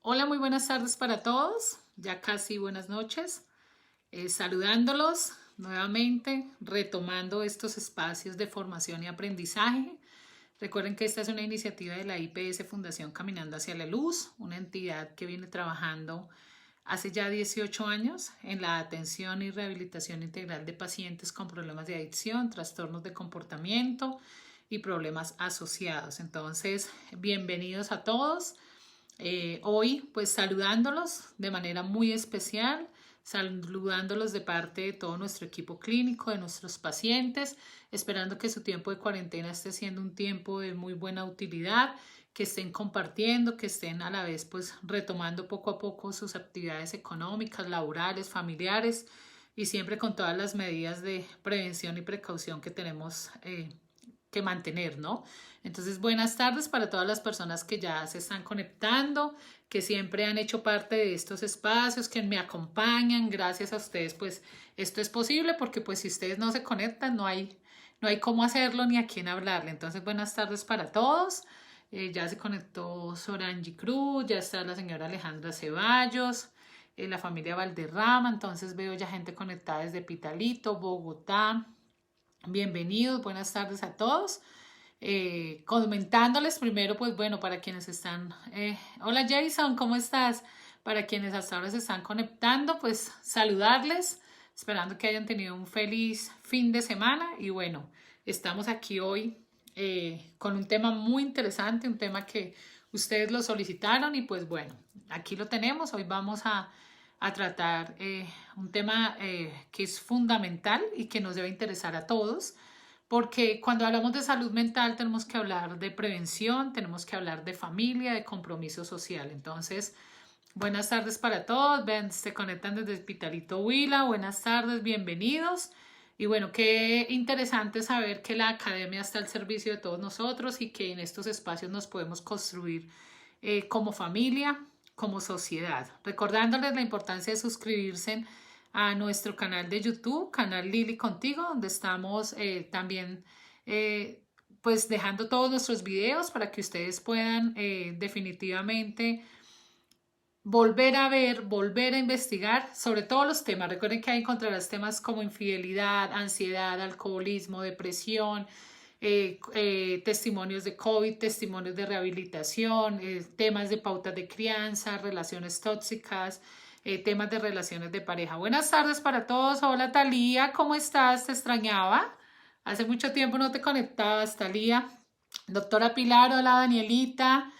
Hola, muy buenas tardes para todos, ya casi buenas noches, saludándolos nuevamente, retomando estos espacios de formación y aprendizaje. Recuerden que esta es una iniciativa de la IPS Fundación Caminando hacia la Luz, una entidad que viene trabajando hace ya 18 años en la atención y rehabilitación integral de pacientes con problemas de adicción, trastornos de comportamiento y problemas asociados. Entonces, bienvenidos a todos. Hoy pues saludándolos de manera muy especial, saludándolos de parte de todo nuestro equipo clínico, de nuestros pacientes, esperando que su tiempo de cuarentena esté siendo un tiempo de muy buena utilidad, que estén compartiendo, que estén a la vez pues retomando poco a poco sus actividades económicas, laborales, familiares y siempre con todas las medidas de prevención y precaución que tenemos que mantener, ¿no? Entonces, buenas tardes para todas las personas que ya se están conectando, que siempre han hecho parte de estos espacios, que me acompañan. Gracias a ustedes, pues esto es posible porque pues si ustedes no se conectan, no hay cómo hacerlo ni a quién hablarle. Entonces, buenas tardes para todos. Ya se conectó Sorangi Cruz, ya está la señora Alejandra Ceballos, la familia Valderrama. Entonces veo ya gente conectada desde Pitalito, Bogotá. Bienvenidos, buenas tardes a todos. Comentándoles primero, pues bueno, para quienes están, hola Jason, ¿cómo estás? Para quienes hasta ahora se están conectando, pues saludarles, esperando que hayan tenido un feliz fin de semana y bueno, estamos aquí hoy con un tema muy interesante, un tema que ustedes lo solicitaron y pues bueno, aquí lo tenemos, hoy vamos a tratar un tema que es fundamental y que nos debe interesar a todos, porque cuando hablamos de salud mental tenemos que hablar de prevención, tenemos que hablar de familia, de compromiso social. Entonces, buenas tardes para todos, ven, se conectan desde Hospitalito Huila, buenas tardes, bienvenidos. Y bueno, qué interesante saber que la academia está al servicio de todos nosotros y que en estos espacios nos podemos construir como familia, como sociedad. Recordándoles la importancia de suscribirse a nuestro canal de YouTube, canal Lili Contigo, donde estamos también pues dejando todos nuestros videos para que ustedes puedan definitivamente volver a ver, volver a investigar sobre todos los temas. Recuerden que ahí encontrarás temas como infidelidad, ansiedad, alcoholismo, depresión, testimonios de COVID, testimonios de rehabilitación, temas de pautas de crianza, relaciones tóxicas, temas de relaciones de pareja. Buenas tardes para todos. Hola Talía, ¿cómo estás? Te extrañaba. Hace mucho tiempo no te conectabas, Talía. Doctora Pilar, hola Danielita.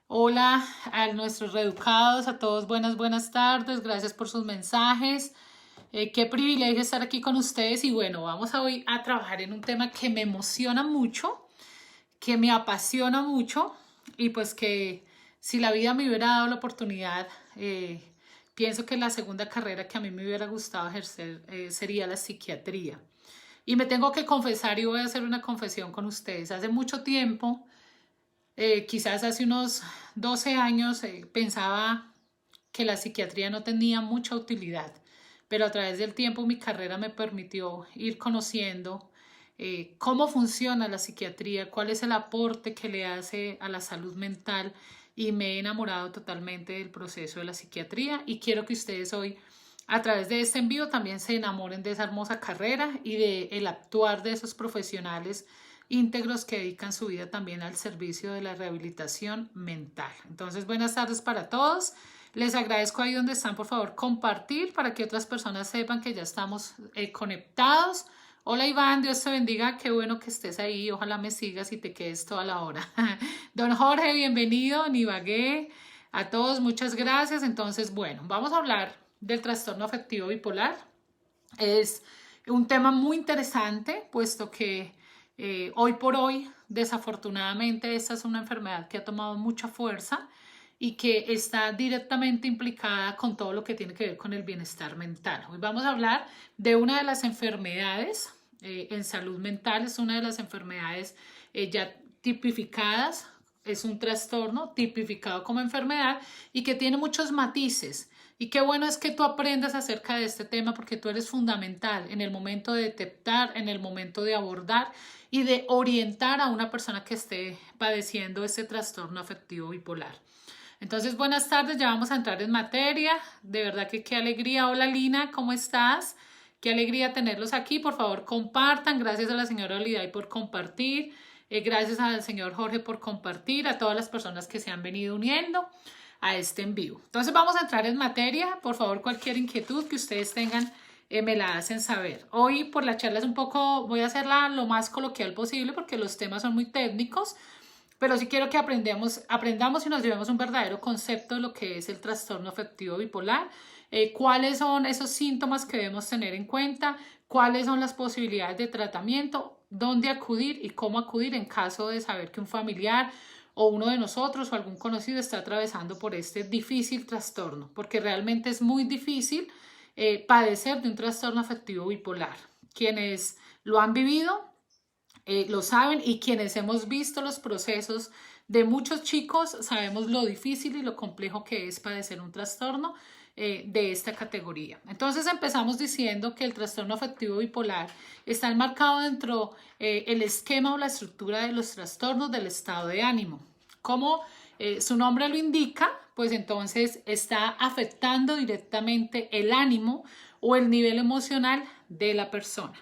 Hola a nuestros reeducados, a todos buenas tardes, gracias por sus mensajes. Qué privilegio estar aquí con ustedes y bueno, vamos a hoy a trabajar en un tema que me emociona mucho, que me apasiona mucho y pues que si la vida me hubiera dado la oportunidad, pienso que la segunda carrera que a mí me hubiera gustado ejercer sería la psiquiatría. Y me tengo que confesar y voy a hacer una confesión con ustedes. Hace mucho tiempo quizás hace unos 12 años pensaba que la psiquiatría no tenía mucha utilidad, pero a través del tiempo mi carrera me permitió ir conociendo cómo funciona la psiquiatría, cuál es el aporte que le hace a la salud mental y me he enamorado totalmente del proceso de la psiquiatría y quiero que ustedes hoy a través de este envío también se enamoren de esa hermosa carrera y de el actuar de esos profesionales íntegros que dedican su vida también al servicio de la rehabilitación mental. Entonces, buenas tardes para todos. Les agradezco ahí donde están, por favor, compartir para que otras personas sepan que ya estamos conectados. Hola Iván, Dios te bendiga, qué bueno que estés ahí, ojalá me sigas y te quedes toda la hora. Don Jorge, bienvenido, Nibagué, a todos, muchas gracias. Entonces, bueno, vamos a hablar del trastorno afectivo bipolar. Es un tema muy interesante, puesto que hoy por hoy, desafortunadamente, esta es una enfermedad que ha tomado mucha fuerza y que está directamente implicada con todo lo que tiene que ver con el bienestar mental. Hoy vamos a hablar de una de las enfermedades en salud mental, es una de las enfermedades ya tipificadas, es un trastorno tipificado como enfermedad y que tiene muchos matices. Y qué bueno es que tú aprendas acerca de este tema porque tú eres fundamental en el momento de detectar, en el momento de abordar y de orientar a una persona que esté padeciendo este trastorno afectivo bipolar. Entonces, buenas tardes, ya vamos a entrar en materia. De verdad que qué alegría. Hola Lina, ¿cómo estás? Qué alegría tenerlos aquí. Por favor, compartan. Gracias a la señora Oliday por compartir. Gracias al señor Jorge por compartir. A todas las personas que se han venido uniendo a este en vivo. Entonces, vamos a entrar en materia. Por favor, cualquier inquietud que ustedes tengan, me la hacen saber. Hoy, por la charla, es un poco, voy a hacerla lo más coloquial posible porque los temas son muy técnicos. Pero sí quiero que aprendamos y nos llevemos un verdadero concepto de lo que es el trastorno afectivo bipolar, cuáles son esos síntomas que debemos tener en cuenta, cuáles son las posibilidades de tratamiento, dónde acudir y cómo acudir en caso de saber que un familiar o uno de nosotros o algún conocido está atravesando por este difícil trastorno, porque realmente es muy difícil padecer de un trastorno afectivo bipolar. Quienes lo han vivido lo saben, y quienes hemos visto los procesos de muchos chicos sabemos lo difícil y lo complejo que es padecer un trastorno de esta categoría. Entonces empezamos diciendo que el trastorno afectivo bipolar está enmarcado dentro el esquema o la estructura de los trastornos del estado de ánimo. Como su nombre lo indica, pues entonces está afectando directamente el ánimo o el nivel emocional de la persona.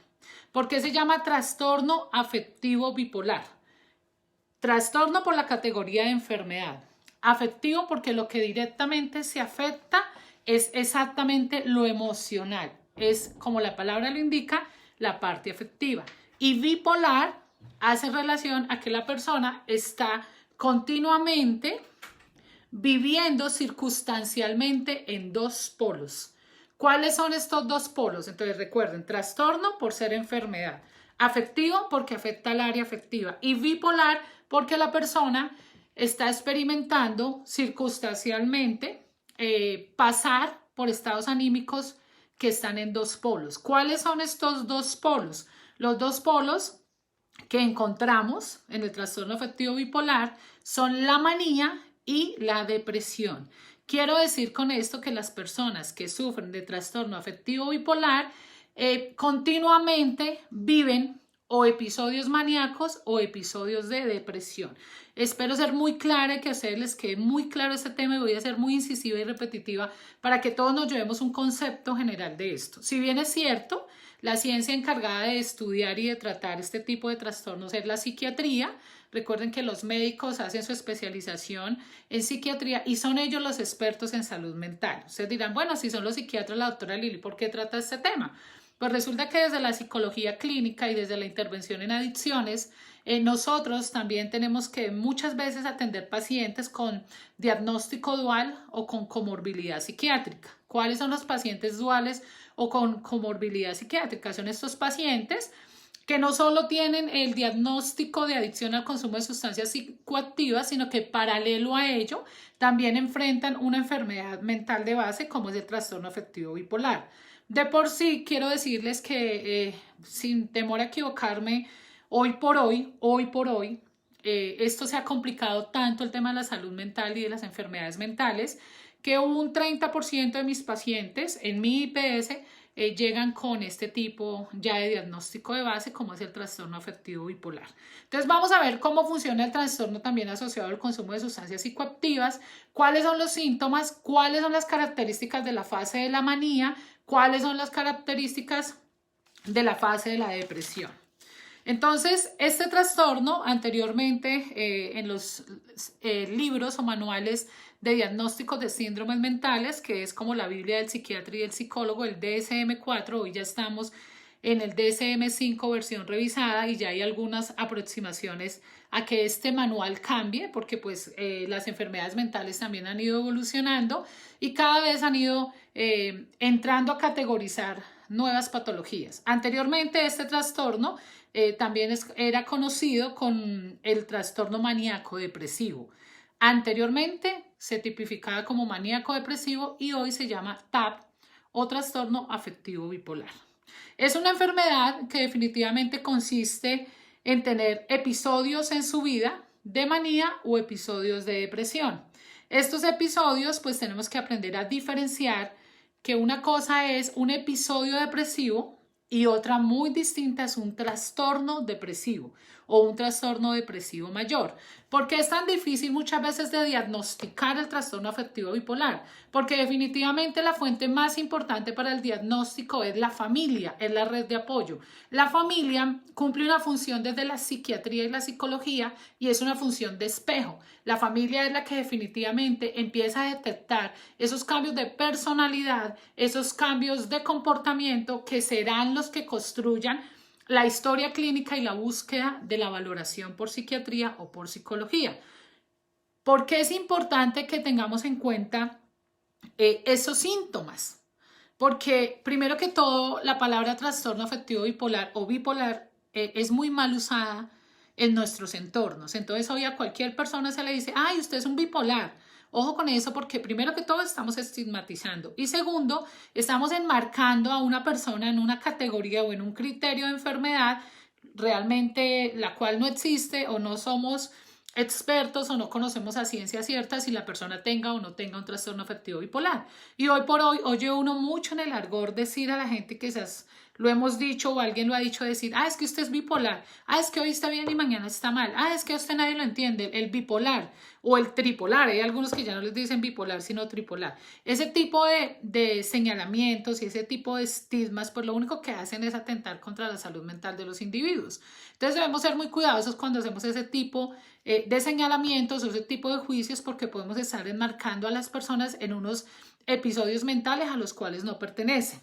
¿Por qué se llama trastorno afectivo bipolar? Trastorno por la categoría de enfermedad. Afectivo porque lo que directamente se afecta es exactamente lo emocional. Es, como la palabra lo indica, la parte afectiva. Y bipolar hace relación a que la persona está continuamente viviendo circunstancialmente en dos polos. ¿Cuáles son estos dos polos? Entonces recuerden, trastorno por ser enfermedad, afectivo porque afecta al área afectiva y bipolar porque la persona está experimentando circunstancialmente pasar por estados anímicos que están en dos polos. ¿Cuáles son estos dos polos? Los dos polos que encontramos en el trastorno afectivo bipolar son la manía y la depresión. Quiero decir con esto que las personas que sufren de trastorno afectivo bipolar continuamente viven o episodios maníacos o episodios de depresión. Espero ser muy clara y que a ustedes les quede muy claro este tema, y voy a ser muy incisiva y repetitiva para que todos nos llevemos un concepto general de esto. Si bien es cierto, la ciencia encargada de estudiar y de tratar este tipo de trastornos es la psiquiatría. Recuerden que los médicos hacen su especialización en psiquiatría y son ellos los expertos en salud mental. Ustedes dirán, bueno, si son los psiquiatras, la doctora Lili, ¿por qué trata este tema? Pues resulta que desde la psicología clínica y desde la intervención en adicciones, nosotros también tenemos que muchas veces atender pacientes con diagnóstico dual o con comorbilidad psiquiátrica. ¿Cuáles son los pacientes duales o con comorbilidad psiquiátrica? Son estos pacientes que no solo tienen el diagnóstico de adicción al consumo de sustancias psicoactivas, sino que paralelo a ello también enfrentan una enfermedad mental de base como es el trastorno afectivo bipolar. De por sí, quiero decirles que sin temor a equivocarme, hoy por hoy, esto se ha complicado tanto el tema de la salud mental y de las enfermedades mentales, que un 30% de mis pacientes en mi IPS llegan con este tipo ya de diagnóstico de base como es el trastorno afectivo bipolar. Entonces vamos a ver cómo funciona el trastorno también asociado al consumo de sustancias psicoactivas, cuáles son los síntomas, cuáles son las características de la fase de la manía, cuáles son las características de la fase de la depresión. Entonces, este trastorno anteriormente en los libros o manuales de diagnósticos de síndromes mentales, que es como la Biblia del psiquiatra y del psicólogo, el DSM-4, hoy ya estamos en el DSM-5 versión revisada y ya hay algunas aproximaciones a que este manual cambie, porque pues las enfermedades mentales también han ido evolucionando y cada vez han ido entrando a categorizar nuevas patologías. Anteriormente este trastorno también era conocido con el trastorno maníaco depresivo. Anteriormente se tipificaba como maníaco depresivo y hoy se llama TAB o trastorno afectivo bipolar. Es una enfermedad que definitivamente consiste en tener episodios en su vida de manía o episodios de depresión. Estos episodios pues tenemos que aprender a diferenciar que una cosa es un episodio depresivo y otra muy distinta es un trastorno depresivo. o un trastorno depresivo mayor. ¿Por qué es tan difícil muchas veces de diagnosticar el trastorno afectivo bipolar? Porque definitivamente la fuente más importante para el diagnóstico es la familia, es la red de apoyo. La familia cumple una función desde la psiquiatría y la psicología y es una función de espejo. La familia es la que definitivamente empieza a detectar esos cambios de personalidad, esos cambios de comportamiento que serán los que construyan la historia clínica y la búsqueda de la valoración por psiquiatría o por psicología. ¿Por qué es importante que tengamos en cuenta esos síntomas? Porque primero que todo, la palabra trastorno afectivo bipolar o bipolar es muy mal usada en nuestros entornos. Entonces hoy a cualquier persona se le dice, ay, usted es un bipolar. Ojo con eso porque primero que todo estamos estigmatizando y segundo, estamos enmarcando a una persona en una categoría o en un criterio de enfermedad realmente la cual no existe o no somos expertos o no conocemos a ciencia cierta si la persona tenga o no tenga un trastorno afectivo bipolar. Y hoy por hoy oye uno mucho en el argot decir a la gente que quizás lo hemos dicho o alguien lo ha dicho decir, es que usted es bipolar, es que hoy está bien y mañana está mal, es que a usted nadie lo entiende, el bipolar o el tripolar, hay algunos que ya no les dicen bipolar sino tripolar. Ese tipo de señalamientos y ese tipo de estigmas pues lo único que hacen es atentar contra la salud mental de los individuos. Entonces debemos ser muy cuidadosos cuando hacemos ese tipo de señalamientos o ese tipo de juicios porque podemos estar enmarcando a las personas en unos episodios mentales a los cuales no pertenecen.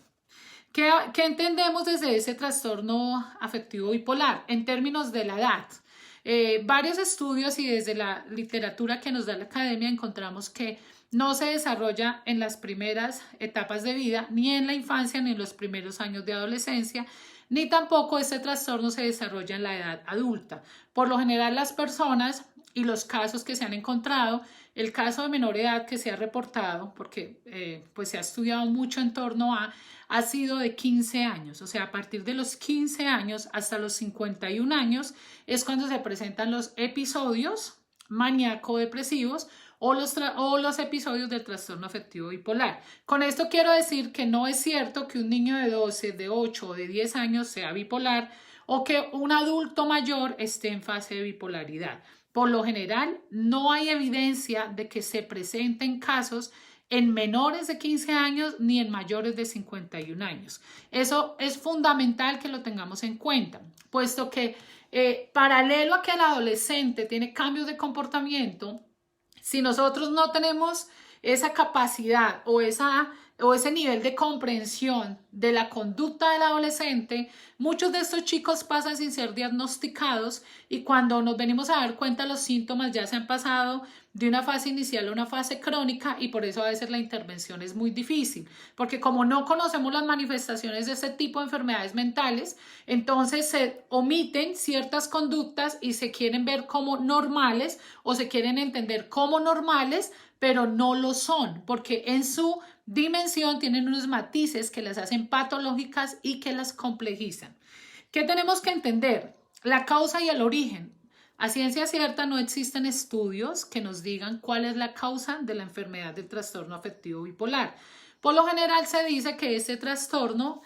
¿Qué entendemos desde ese trastorno afectivo bipolar en términos de la edad? Varios estudios y desde la literatura que nos da la academia encontramos que no se desarrolla en las primeras etapas de vida, ni en la infancia, ni en los primeros años de adolescencia, ni tampoco este trastorno se desarrolla en la edad adulta. Por lo general, las personas y los casos que se han encontrado, el caso de menor edad que se ha reportado, porque pues se ha estudiado mucho en torno ha sido de 15 años, o sea, a partir de los 15 años hasta los 51 años es cuando se presentan los episodios maníaco-depresivos o los episodios del trastorno afectivo bipolar. Con esto quiero decir que no es cierto que un niño de 12, de 8 o de 10 años sea bipolar o que un adulto mayor esté en fase de bipolaridad. Por lo general, no hay evidencia de que se presenten casos en menores de 15 años ni en mayores de 51 años. Eso es fundamental que lo tengamos en cuenta, puesto que paralelo a que el adolescente tiene cambios de comportamiento, si nosotros no tenemos esa capacidad o ese nivel de comprensión de la conducta del adolescente, muchos de estos chicos pasan sin ser diagnosticados y cuando nos venimos a dar cuenta los síntomas ya se han pasado de una fase inicial a una fase crónica y por eso a veces la intervención es muy difícil, porque como no conocemos las manifestaciones de este tipo de enfermedades mentales, entonces se omiten ciertas conductas y se quieren ver como normales o se quieren entender como normales, pero no lo son, porque en su dimensión tienen unos matices que las hacen patológicas y que las complejizan. ¿Qué tenemos que entender? La causa y el origen. A ciencia cierta no existen estudios que nos digan cuál es la causa de la enfermedad del trastorno afectivo bipolar. Por lo general se dice que este trastorno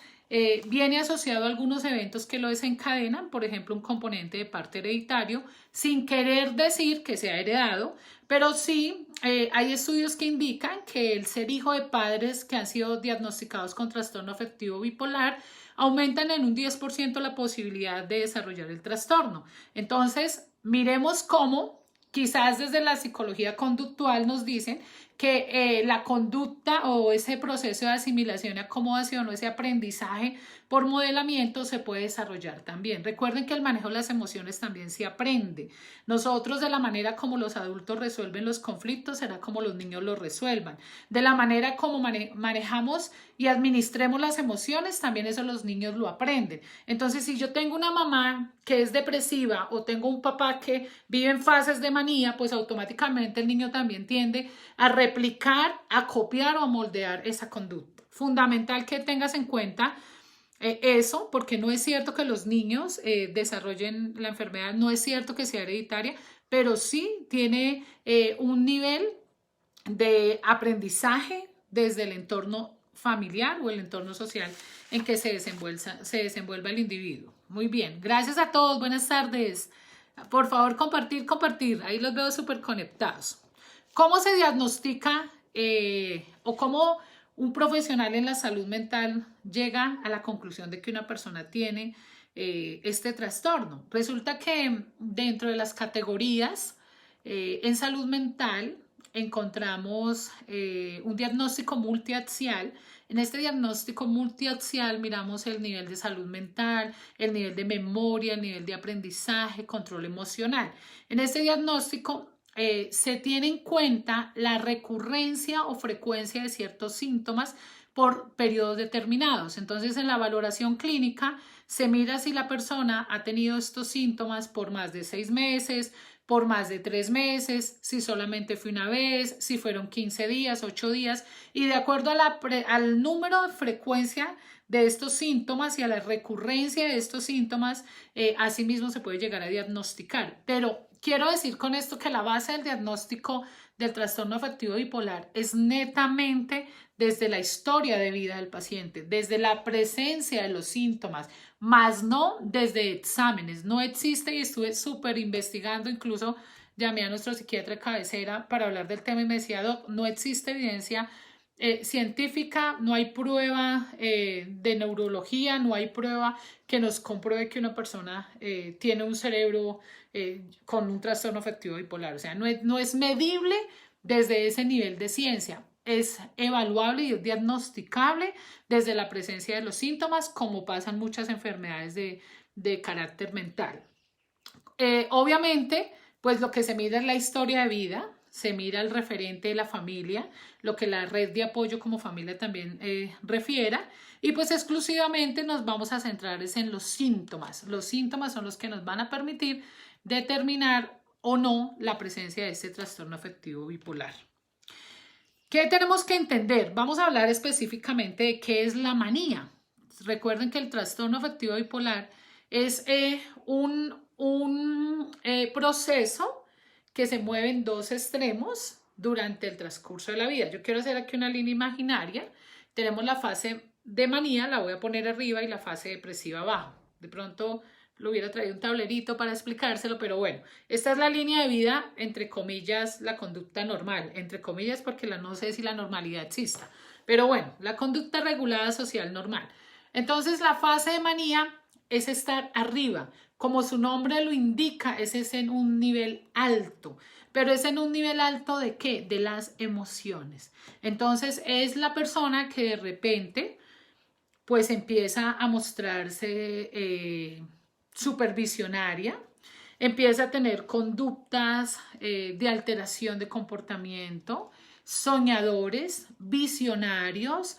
viene asociado a algunos eventos que lo desencadenan, por ejemplo, un componente de parte hereditario, sin querer decir que sea heredado, pero sí hay estudios que indican que el ser hijo de padres que han sido diagnosticados con trastorno afectivo bipolar aumentan en un 10% la posibilidad de desarrollar el trastorno. Entonces, miremos cómo quizás desde la psicología conductual nos dicen que la conducta o ese proceso de asimilación y acomodación o ese aprendizaje por modelamiento se puede desarrollar también. Recuerden que el manejo de las emociones también se aprende. Nosotros de la manera como los adultos resuelven los conflictos será como los niños los resuelvan. De la manera como manejamos y administremos las emociones también eso los niños lo aprenden. Entonces si yo tengo una mamá que es depresiva o tengo un papá que vive en fases de manía, pues automáticamente el niño también tiende a replicar, a copiar o a moldear esa conducta. Fundamental que tengas en cuenta eso, porque no es cierto que los niños desarrollen la enfermedad, no es cierto que sea hereditaria, pero sí tiene un nivel de aprendizaje desde el entorno familiar o el entorno social en que se desenvuelva el individuo. Muy bien, gracias a todos, buenas tardes. Por favor, compartir, compartir. Ahí los veo súper conectados. ¿Cómo se diagnostica o cómo un profesional en la salud mental llega a la conclusión de que una persona tiene este trastorno? Resulta que dentro de las categorías en salud mental encontramos un diagnóstico multiaxial. En este diagnóstico multiaxial miramos el nivel de salud mental, el nivel de memoria, el nivel de aprendizaje, control emocional. En este diagnóstico se tiene en cuenta la recurrencia o frecuencia de ciertos síntomas por periodos determinados. Entonces, en la valoración clínica se mira si la persona ha tenido estos síntomas por más de 6 meses, por más de 3 meses, si solamente fue una vez, si fueron 15 días, 8 días, y de acuerdo a al número de frecuencia de estos síntomas y a la recurrencia de estos síntomas, asimismo se puede llegar a diagnosticar. Pero quiero decir con esto que la base del diagnóstico del trastorno afectivo bipolar es netamente desde la historia de vida del paciente, desde la presencia de los síntomas, más no desde exámenes. No existe, y estuve súper investigando, incluso llamé a nuestro psiquiatra de cabecera para hablar del tema y me decía: Doc, no existe evidencia científica, no hay prueba de neurología, no hay prueba que nos compruebe que una persona tiene un cerebro con un trastorno afectivo bipolar. O sea, no es medible desde ese nivel de ciencia. Es evaluable y es diagnosticable desde la presencia de los síntomas, como pasan muchas enfermedades de carácter mental. Obviamente, pues lo que se mira es la historia de vida, se mira el referente de la familia, lo que la red de apoyo como familia también refiera, y pues exclusivamente nos vamos a centrar en los síntomas. Los síntomas son los que nos van a permitir determinar o no la presencia de este trastorno afectivo bipolar. ¿Qué tenemos que entender? Vamos a hablar específicamente de qué es la manía. Recuerden que el trastorno afectivo bipolar es un proceso que se mueve en dos extremos durante el transcurso de la vida. Yo quiero hacer aquí una línea imaginaria. Tenemos la fase de manía, la voy a poner arriba, y la fase depresiva abajo. De pronto lo hubiera traído un tablerito para explicárselo, pero bueno, esta es la línea de vida, entre comillas, la conducta normal, entre comillas, porque no sé si la normalidad exista, pero bueno, la conducta regulada social normal. Entonces, la fase de manía es estar arriba, como su nombre lo indica, es en un nivel alto. Pero es en un nivel alto ¿de qué? De las emociones. Entonces, es la persona que de repente pues empieza a mostrarse supervisionaria, empieza a tener conductas de alteración de comportamiento, soñadores, visionarios,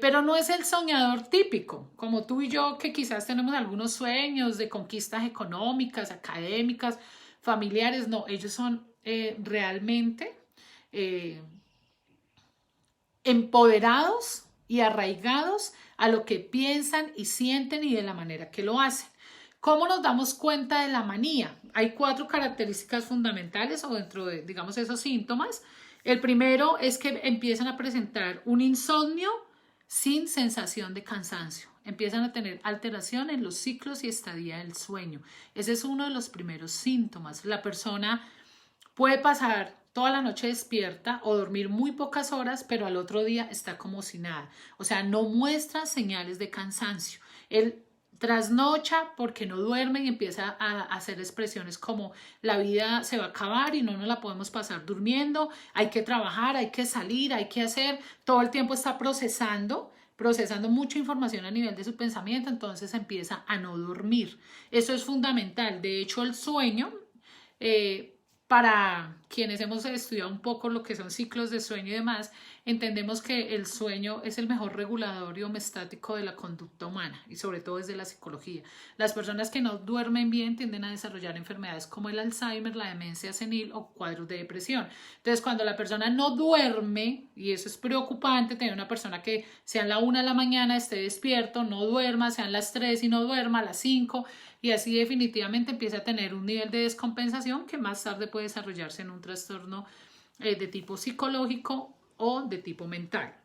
pero no es el soñador típico, como tú y yo, que quizás tenemos algunos sueños de conquistas económicas, académicas, familiares. No, ellos son realmente empoderados y arraigados a lo que piensan y sienten y de la manera que lo hacen. ¿Cómo nos damos cuenta de la manía? Hay 4 características fundamentales o dentro de, digamos, esos síntomas. El primero es que empiezan a presentar un insomnio sin sensación de cansancio. Empiezan a tener alteración en los ciclos y estadía del sueño. Ese es uno de los primeros síntomas. La persona puede pasar toda la noche despierta o dormir muy pocas horas, pero al otro día está como si nada. O sea, no muestra señales de cansancio. Él trasnocha porque no duerme y empieza a hacer expresiones como: la vida se va a acabar y no nos la podemos pasar durmiendo, hay que trabajar, hay que salir, hay que hacer. Todo el tiempo está procesando mucha información a nivel de su pensamiento, entonces empieza a no dormir. Eso es fundamental. De hecho, el sueño, para quienes hemos estudiado un poco lo que son ciclos de sueño y demás, entendemos que el sueño es el mejor regulador y homeostático de la conducta humana, y sobre todo desde la psicología. Las personas que no duermen bien tienden a desarrollar enfermedades como el Alzheimer, la demencia senil o cuadros de depresión. Entonces, cuando la persona no duerme, y eso es preocupante, tener una persona que sea a la 1 de la mañana esté despierto, no duerma, sean las 3 y no duerma, a las 5, y así definitivamente empieza a tener un nivel de descompensación que más tarde puede desarrollarse en un trastorno de tipo psicológico o de tipo mental.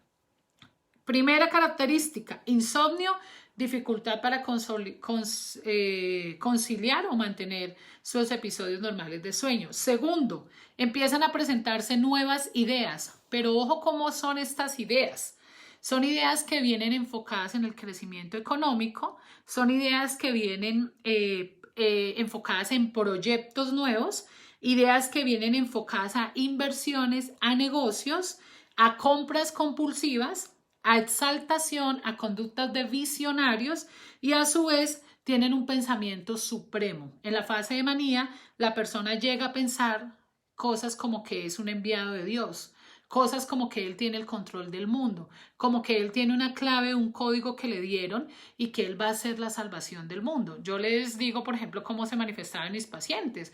Primera característica, insomnio, dificultad para conciliar o mantener sus episodios normales de sueño. Segundo, empiezan a presentarse nuevas ideas, pero ojo cómo son estas ideas. Son ideas que vienen enfocadas en el crecimiento económico, son ideas que vienen enfocadas en proyectos nuevos, ideas que vienen enfocadas a inversiones, a negocios, a compras compulsivas, a exaltación, a conductas de visionarios y a su vez tienen un pensamiento supremo. En la fase de manía, la persona llega a pensar cosas como que es un enviado de Dios, cosas como que él tiene el control del mundo, como que él tiene una clave, un código que le dieron y que él va a ser la salvación del mundo. Yo les digo, por ejemplo, cómo se manifestaban mis pacientes.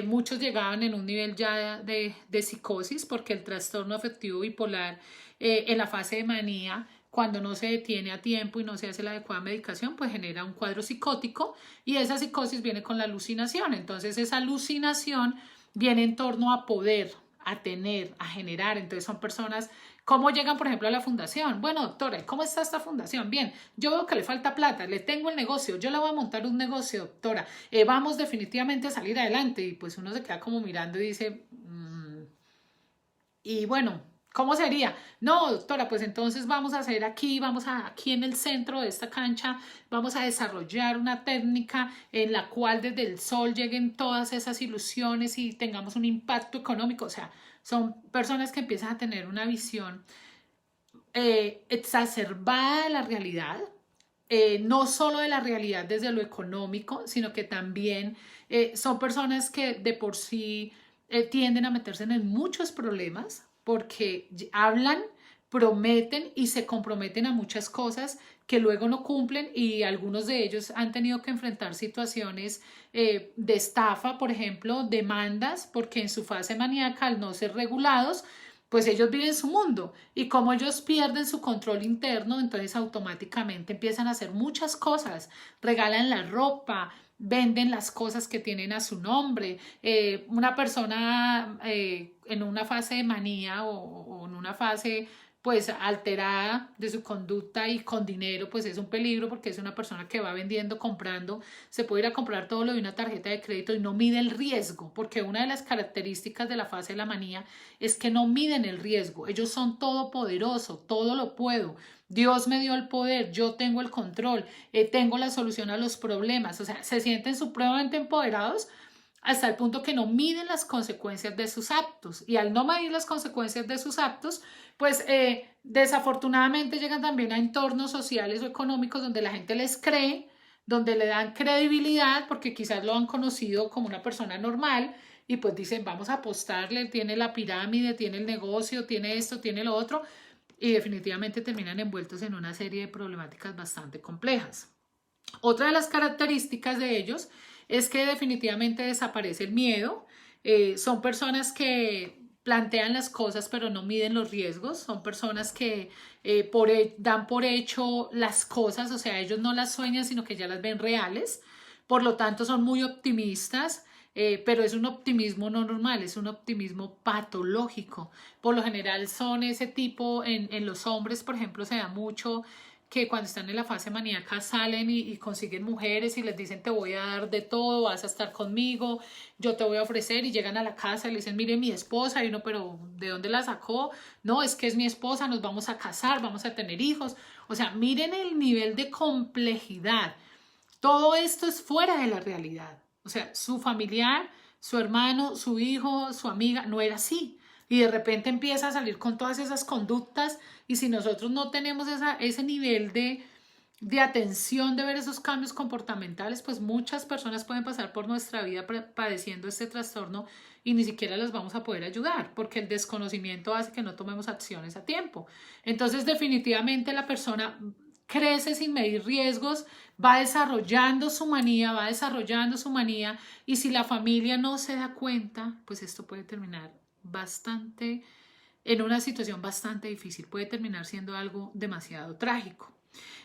Muchos llegaban en un nivel ya de psicosis porque el trastorno afectivo bipolar en la fase de manía, cuando no se detiene a tiempo y no se hace la adecuada medicación, pues genera un cuadro psicótico y esa psicosis viene con la alucinación. Entonces esa alucinación viene en torno a poder, a tener, a generar. Entonces son personas, ¿cómo llegan, por ejemplo, a la fundación? Bueno, doctora, ¿cómo está esta fundación? Bien, yo veo que le falta plata, le tengo el negocio, yo le voy a montar un negocio, doctora, vamos definitivamente a salir adelante. Y pues uno se queda como mirando y dice, y bueno, ¿cómo sería? No, doctora, pues entonces vamos a hacer aquí, aquí en el centro de esta cancha, vamos a desarrollar una técnica en la cual desde el sol lleguen todas esas ilusiones y tengamos un impacto económico. O sea, son personas que empiezan a tener una visión exacerbada de la realidad, no solo de la realidad desde lo económico, sino que también son personas que de por sí tienden a meterse en muchos problemas porque hablan, prometen y se comprometen a muchas cosas que luego no cumplen y algunos de ellos han tenido que enfrentar situaciones de estafa, por ejemplo, demandas, porque en su fase maníaca al no ser regulados, pues ellos viven su mundo y como ellos pierden su control interno, entonces automáticamente empiezan a hacer muchas cosas, regalan la ropa, venden las cosas que tienen a su nombre. Una persona en una fase de manía o en una fase pues alterada de su conducta y con dinero, pues es un peligro porque es una persona que va vendiendo, comprando, se puede ir a comprar todo lo de una tarjeta de crédito y no mide el riesgo, porque una de las características de la fase de la manía es que no miden el riesgo, ellos son todopoderoso, todo lo puedo, Dios me dio el poder, yo tengo el control, tengo la solución a los problemas, o sea, se sienten supremamente empoderados hasta el punto que no miden las consecuencias de sus actos y al no medir las consecuencias de sus actos, pues desafortunadamente llegan también a entornos sociales o económicos donde la gente les cree, donde le dan credibilidad porque quizás lo han conocido como una persona normal y pues dicen vamos a apostarle, tiene la pirámide, tiene el negocio, tiene esto, tiene lo otro y definitivamente terminan envueltos en una serie de problemáticas bastante complejas. Otra de las características de ellos es que definitivamente desaparece el miedo. Son personas que plantean las cosas pero no miden los riesgos. Son personas que dan por hecho las cosas, o sea, ellos no las sueñan sino que ya las ven reales. Por lo tanto, son muy optimistas. Pero es un optimismo no normal, es un optimismo patológico. Por lo general son ese tipo, en los hombres, por ejemplo, se da mucho que cuando están en la fase maníaca salen y consiguen mujeres y les dicen te voy a dar de todo, vas a estar conmigo, yo te voy a ofrecer y llegan a la casa y le dicen mire mi esposa y uno pero ¿de dónde la sacó? No, es que es mi esposa, nos vamos a casar, vamos a tener hijos. O sea, miren el nivel de complejidad. Todo esto es fuera de la realidad. O sea, su familiar, su hermano, su hijo, su amiga, no era así. Y de repente empieza a salir con todas esas conductas y si nosotros no tenemos ese nivel de atención de ver esos cambios comportamentales, pues muchas personas pueden pasar por nuestra vida padeciendo este trastorno y ni siquiera las vamos a poder ayudar porque el desconocimiento hace que no tomemos acciones a tiempo. Entonces, definitivamente la persona crece sin medir riesgos, va desarrollando su manía, y si la familia no se da cuenta, pues esto puede terminar en una situación bastante difícil, puede terminar siendo algo demasiado trágico.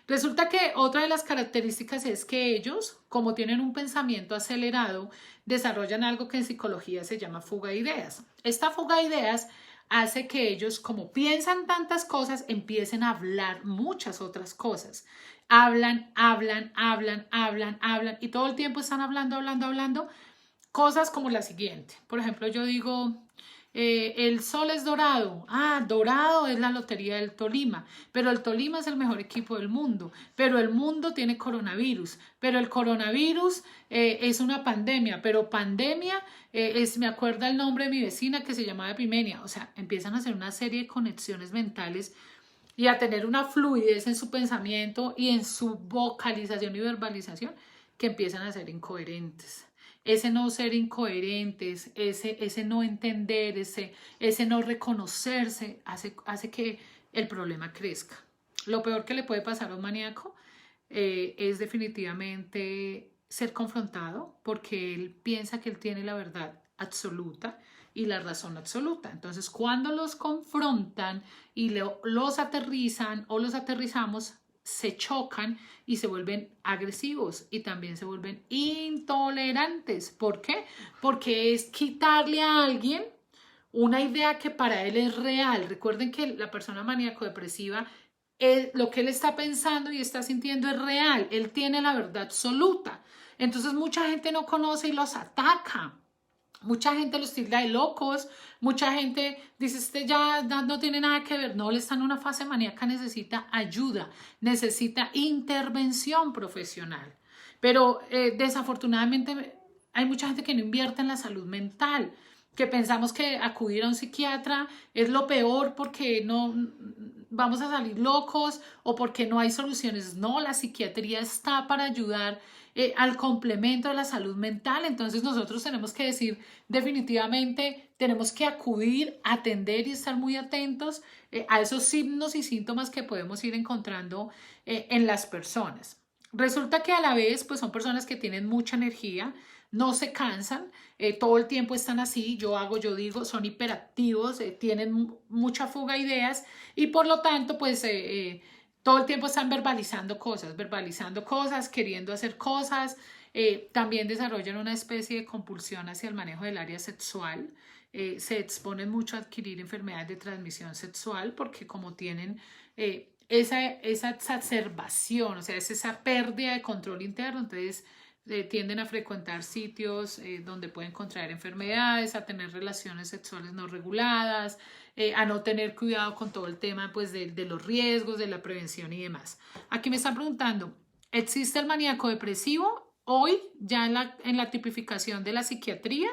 Resulta que otra de las características es que ellos, como tienen un pensamiento acelerado, desarrollan algo que en psicología se llama fuga de ideas. Esta fuga de ideas hace que ellos, como piensan tantas cosas, empiecen a hablar muchas otras cosas. Hablan, hablan, hablan, hablan, hablan y todo el tiempo están hablando, hablando, hablando. Cosas como la siguiente. Por ejemplo, yo digo, el sol es dorado. Ah, dorado es la lotería del Tolima. Pero el Tolima es el mejor equipo del mundo. Pero el mundo tiene coronavirus. Pero el coronavirus es una pandemia. Pero pandemia me acuerda el nombre de mi vecina que se llamaba Epimenia. O sea, empiezan a hacer una serie de conexiones mentales y a tener una fluidez en su pensamiento y en su vocalización y verbalización que empiezan a ser incoherentes. Ese no ser incoherentes, ese no entender, ese no reconocerse, hace que el problema crezca. Lo peor que le puede pasar a un maníaco es definitivamente ser confrontado porque él piensa que él tiene la verdad absoluta y la razón absoluta. Entonces, cuando los confrontan y los aterrizan o los aterrizamos, se chocan y se vuelven agresivos y también se vuelven intolerantes. ¿Por qué? Porque es quitarle a alguien una idea que para él es real. Recuerden que la persona maníaco-depresiva, lo que él está pensando y está sintiendo es real. Él tiene la verdad absoluta. Entonces mucha gente no conoce y los ataca. Mucha gente los tilda de locos, mucha gente dice, este ya no tiene nada que ver. No, él está en una fase maníaca, necesita ayuda, necesita intervención profesional. Pero desafortunadamente hay mucha gente que no invierte en la salud mental, que pensamos que acudir a un psiquiatra es lo peor porque no vamos a salir locos o porque no hay soluciones. No, la psiquiatría está para ayudar al complemento de la salud mental. Entonces nosotros tenemos que decir definitivamente, tenemos que acudir, atender y estar muy atentos a esos signos y síntomas que podemos ir encontrando en las personas. Resulta que a la vez pues son personas que tienen mucha energía, no se cansan, todo el tiempo están así, yo hago, yo digo, son hiperactivos, tienen mucha fuga de ideas y por lo tanto pues todo el tiempo están verbalizando cosas, queriendo hacer cosas. También desarrollan una especie de compulsión hacia el manejo del área sexual. Se exponen mucho a adquirir enfermedades de transmisión sexual porque como tienen esa exacerbación, o sea, es esa pérdida de control interno, entonces tienden a frecuentar sitios donde pueden contraer enfermedades, a tener relaciones sexuales no reguladas, a no tener cuidado con todo el tema pues, de los riesgos, de la prevención y demás. Aquí me están preguntando, ¿existe el maníaco depresivo? Hoy, ya en la tipificación de la psiquiatría,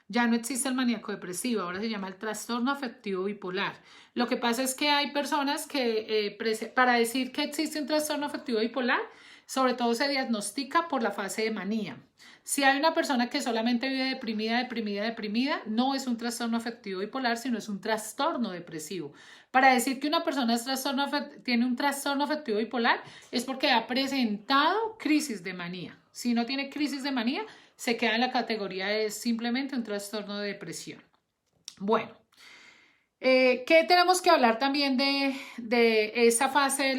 ya no existe el maníaco depresivo, ahora se llama el trastorno afectivo bipolar. Lo que pasa es que hay personas que para decir que existe un trastorno afectivo bipolar, sobre todo se diagnostica por la fase de manía. Si hay una persona que solamente vive deprimida, no es un trastorno afectivo bipolar, sino es un trastorno depresivo. Para decir que una persona tiene un trastorno afectivo bipolar es porque ha presentado crisis de manía. Si no tiene crisis de manía, se queda en la categoría de simplemente un trastorno de depresión. Bueno, ¿qué tenemos que hablar también de esa fase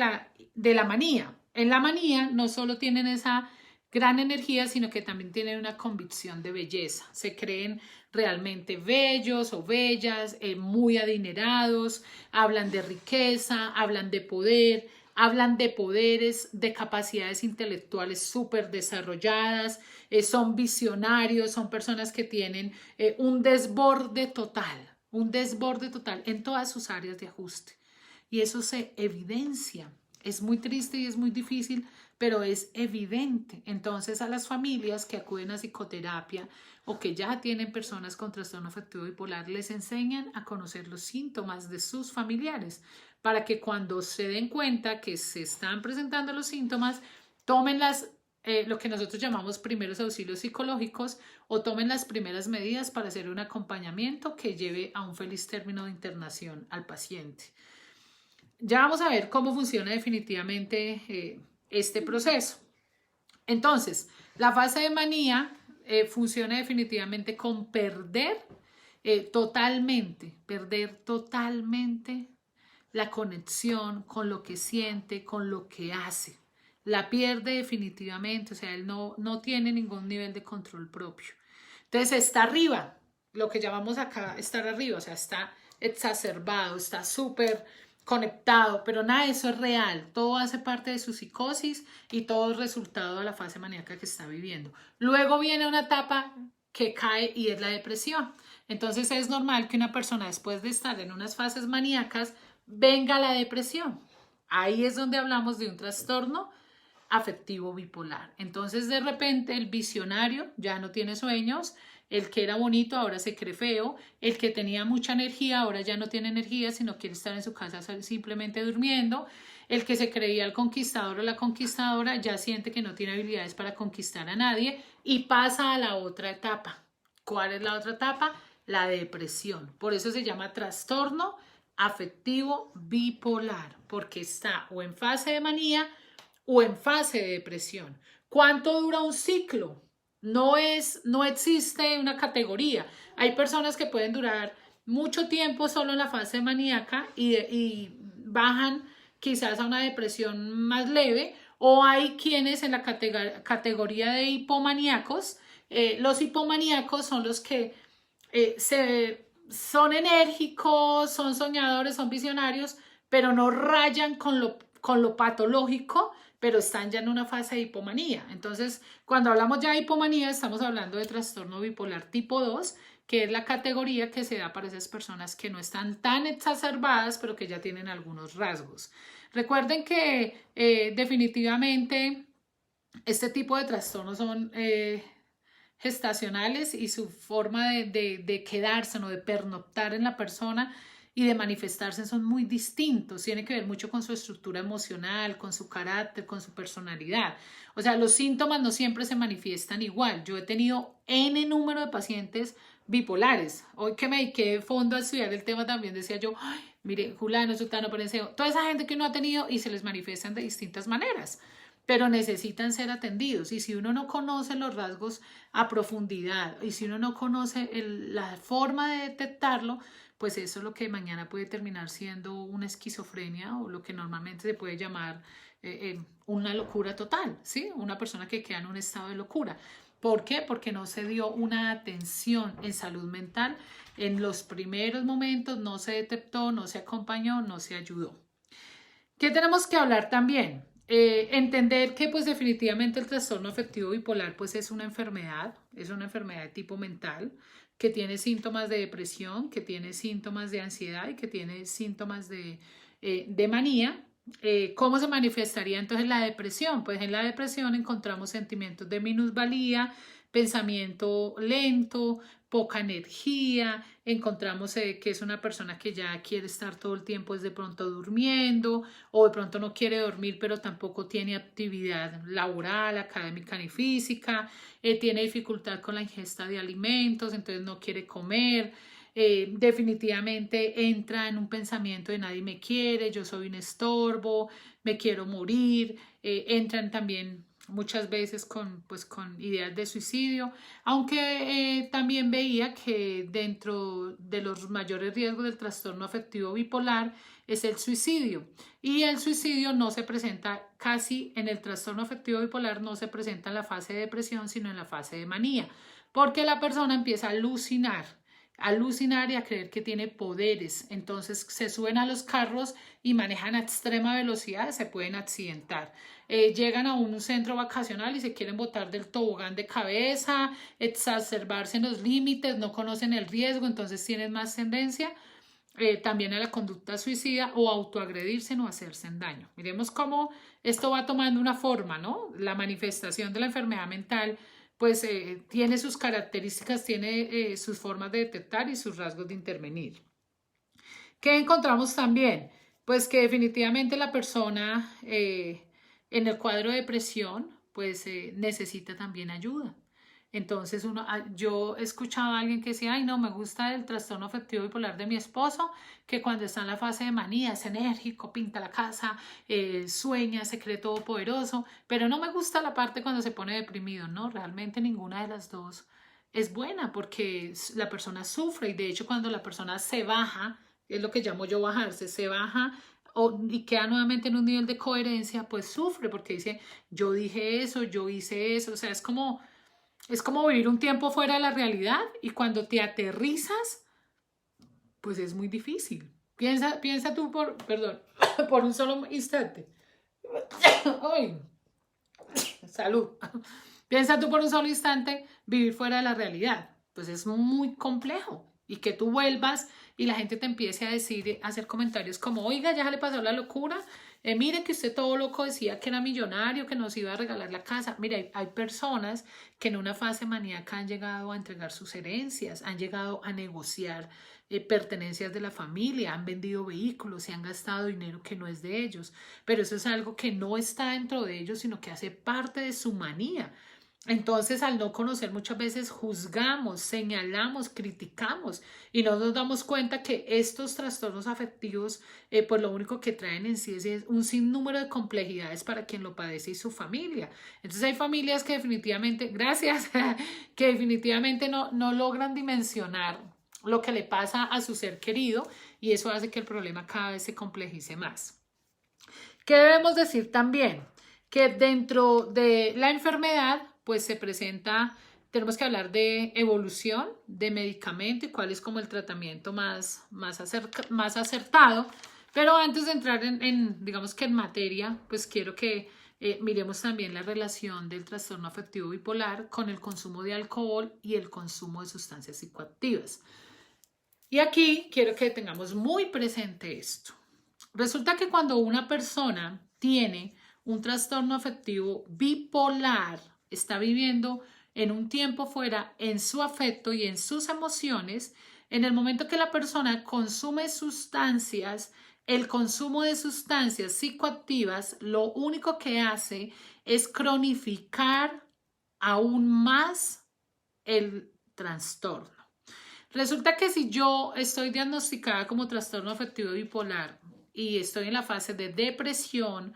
de la manía? En la manía no solo tienen esa gran energía, sino que también tienen una convicción de belleza. Se creen realmente bellos o bellas, muy adinerados, hablan de riqueza, hablan de poder, hablan de poderes, de capacidades intelectuales súper desarrolladas, son visionarios, son personas que tienen un desborde total en todas sus áreas de ajuste. Y eso se evidencia. Es muy triste y es muy difícil, pero es evidente. Entonces, a las familias que acuden a psicoterapia o que ya tienen personas con trastorno afectivo bipolar, les enseñan a conocer los síntomas de sus familiares para que cuando se den cuenta que se están presentando los síntomas, tomen lo que nosotros llamamos primeros auxilios psicológicos o tomen las primeras medidas para hacer un acompañamiento que lleve a un feliz término de internación al paciente. Ya vamos a ver cómo funciona definitivamente este proceso. Entonces, la fase de manía funciona definitivamente con perder totalmente la conexión con lo que siente, con lo que hace. La pierde definitivamente, o sea, él no tiene ningún nivel de control propio. Entonces está arriba, lo que llamamos acá estar arriba, o sea, está exacerbado, está súper conectado, pero nada de eso es real. Todo hace parte de su psicosis y todo es resultado de la fase maníaca que está viviendo. Luego viene una etapa que cae y es la depresión. Entonces es normal que una persona después de estar en unas fases maníacas venga la depresión. Ahí es donde hablamos de un trastorno afectivo bipolar. Entonces de repente el visionario ya no tiene sueños, el que era bonito ahora se cree feo, el que tenía mucha energía ahora ya no tiene energía, sino quiere estar en su casa simplemente durmiendo, el que se creía el conquistador o la conquistadora ya siente que no tiene habilidades para conquistar a nadie y pasa a la otra etapa. ¿Cuál es la otra etapa? La depresión. Por eso se llama trastorno afectivo bipolar, porque está o en fase de manía o en fase de depresión. ¿Cuánto dura un ciclo? No existe una categoría. Hay personas que pueden durar mucho tiempo solo en la fase maníaca y bajan quizás a una depresión más leve, o hay quienes en la categoría de hipomaníacos, los hipomaníacos son los que son enérgicos, son soñadores, son visionarios, pero no rayan con lo patológico, pero están ya en una fase de hipomanía. Entonces, cuando hablamos ya de hipomanía, estamos hablando de trastorno bipolar tipo 2, que es la categoría que se da para esas personas que no están tan exacerbadas, pero que ya tienen algunos rasgos. Recuerden que definitivamente este tipo de trastornos son gestacionales y su forma de quedarse o de pernoctar en la persona y de manifestarse son muy distintos. Tiene que ver mucho con su estructura emocional, con su carácter, con su personalidad. O sea, los síntomas no siempre se manifiestan igual. Yo he tenido N número de pacientes bipolares. Hoy que me dediqué fondo a estudiar el tema también decía yo, ay, mire, Juliano, Sultano, Perenceo, toda esa gente que uno ha tenido y se les manifiestan de distintas maneras, pero necesitan ser atendidos. Y si uno no conoce los rasgos a profundidad y si uno no conoce la forma de detectarlo, pues eso es lo que mañana puede terminar siendo una esquizofrenia o lo que normalmente se puede llamar una locura total, ¿sí? Una persona que queda en un estado de locura. ¿Por qué? Porque no se dio una atención en salud mental en los primeros momentos, no se detectó, no se acompañó, no se ayudó. ¿Qué tenemos que hablar también? Entender que pues definitivamente el trastorno afectivo bipolar pues es una enfermedad de tipo mental que tiene síntomas de depresión, que tiene síntomas de ansiedad y que tiene síntomas de manía. ¿Cómo se manifestaría entonces la depresión? Pues en la depresión encontramos sentimientos de minusvalía, pensamiento lento, poca energía, encontramos que es una persona que ya quiere estar todo el tiempo de pronto durmiendo o de pronto no quiere dormir pero tampoco tiene actividad laboral, académica ni física, tiene dificultad con la ingesta de alimentos, entonces no quiere comer. Definitivamente entra en un pensamiento de nadie me quiere, yo soy un estorbo, me quiero morir, entran también muchas veces pues, con ideas de suicidio, aunque también veía que dentro de los mayores riesgos del trastorno afectivo bipolar es el suicidio, y el suicidio no se presenta casi en el trastorno afectivo bipolar, no se presenta en la fase de depresión, sino en la fase de manía, porque la persona empieza a alucinar y a creer que tiene poderes. Entonces se suben a los carros y manejan a extrema velocidad, se pueden accidentar. Llegan a un centro vacacional y se quieren botar del tobogán de cabeza, exacerbarse en los límites, no conocen el riesgo, entonces tienen más tendencia también a la conducta suicida o autoagredirse o hacerse daño. Miremos cómo esto va tomando una forma, ¿no? La manifestación de la enfermedad mental pues tiene sus características, tiene sus formas de detectar y sus rasgos de intervenir. ¿Qué encontramos también? Pues que definitivamente la persona en el cuadro de depresión pues necesita también ayuda. Entonces yo escuchaba a alguien que decía, ay no, me gusta el trastorno afectivo bipolar de mi esposo, que cuando está en la fase de manía es enérgico, pinta la casa, sueña, se cree todopoderoso, pero no me gusta la parte cuando se pone deprimido, ¿no? Realmente ninguna de las dos es buena porque la persona sufre y de hecho cuando la persona se baja, es lo que llamo yo bajarse, se baja y queda nuevamente en un nivel de coherencia, pues sufre porque dice, yo dije eso, yo hice eso, o sea, es como vivir un tiempo fuera de la realidad y cuando te aterrizas, pues es muy difícil. Piensa tú perdón, por un solo instante. Ay, salud. Piensa tú por un solo instante vivir fuera de la realidad. Pues es muy complejo. Y que tú vuelvas y la gente te empiece a decir, a hacer comentarios como, oiga, ya le pasó la locura. Mire que usted todo loco decía que era millonario, que nos iba a regalar la casa. Mira, hay personas que en una fase maníaca han llegado a entregar sus herencias, han llegado a negociar pertenencias de la familia, han vendido vehículos, se han gastado dinero que no es de ellos. Pero eso es algo que no está dentro de ellos, sino que hace parte de su manía. Entonces, al no conocer, muchas veces juzgamos, señalamos, criticamos y no nos damos cuenta que estos trastornos afectivos, pues lo único que traen en sí es un sinnúmero de complejidades para quien lo padece y su familia. Entonces, hay familias que definitivamente, gracias, que definitivamente no logran dimensionar lo que le pasa a su ser querido y eso hace que el problema cada vez se complejice más. ¿Qué debemos decir también? Que dentro de la enfermedad, pues se presenta, tenemos que hablar de evolución, de medicamento y cuál es como el tratamiento más acertado. Pero antes de entrar digamos que en materia, pues quiero que miremos también la relación del trastorno afectivo bipolar con el consumo de alcohol y el consumo de sustancias psicoactivas. Y aquí quiero que tengamos muy presente esto. Resulta que cuando una persona tiene un trastorno afectivo bipolar, está viviendo en un tiempo fuera en su afecto y en sus emociones, en el momento que la persona consume sustancias, el consumo de sustancias psicoactivas lo único que hace es cronificar aún más el trastorno. Resulta que si yo estoy diagnosticada como trastorno afectivo bipolar y estoy en la fase de depresión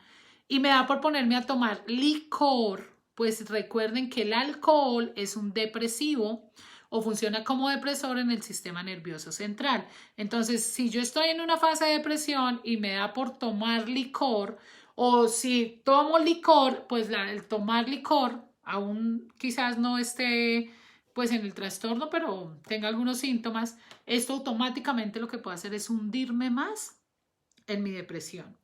y me da por ponerme a tomar licor, pues recuerden que el alcohol es un depresivo o funciona como depresor en el sistema nervioso central. Entonces, si yo estoy en una fase de depresión y me da por tomar licor, o si tomo licor, pues el tomar licor aún quizás no esté pues en el trastorno, pero tenga algunos síntomas, esto automáticamente lo que puede hacer es hundirme más en mi depresión.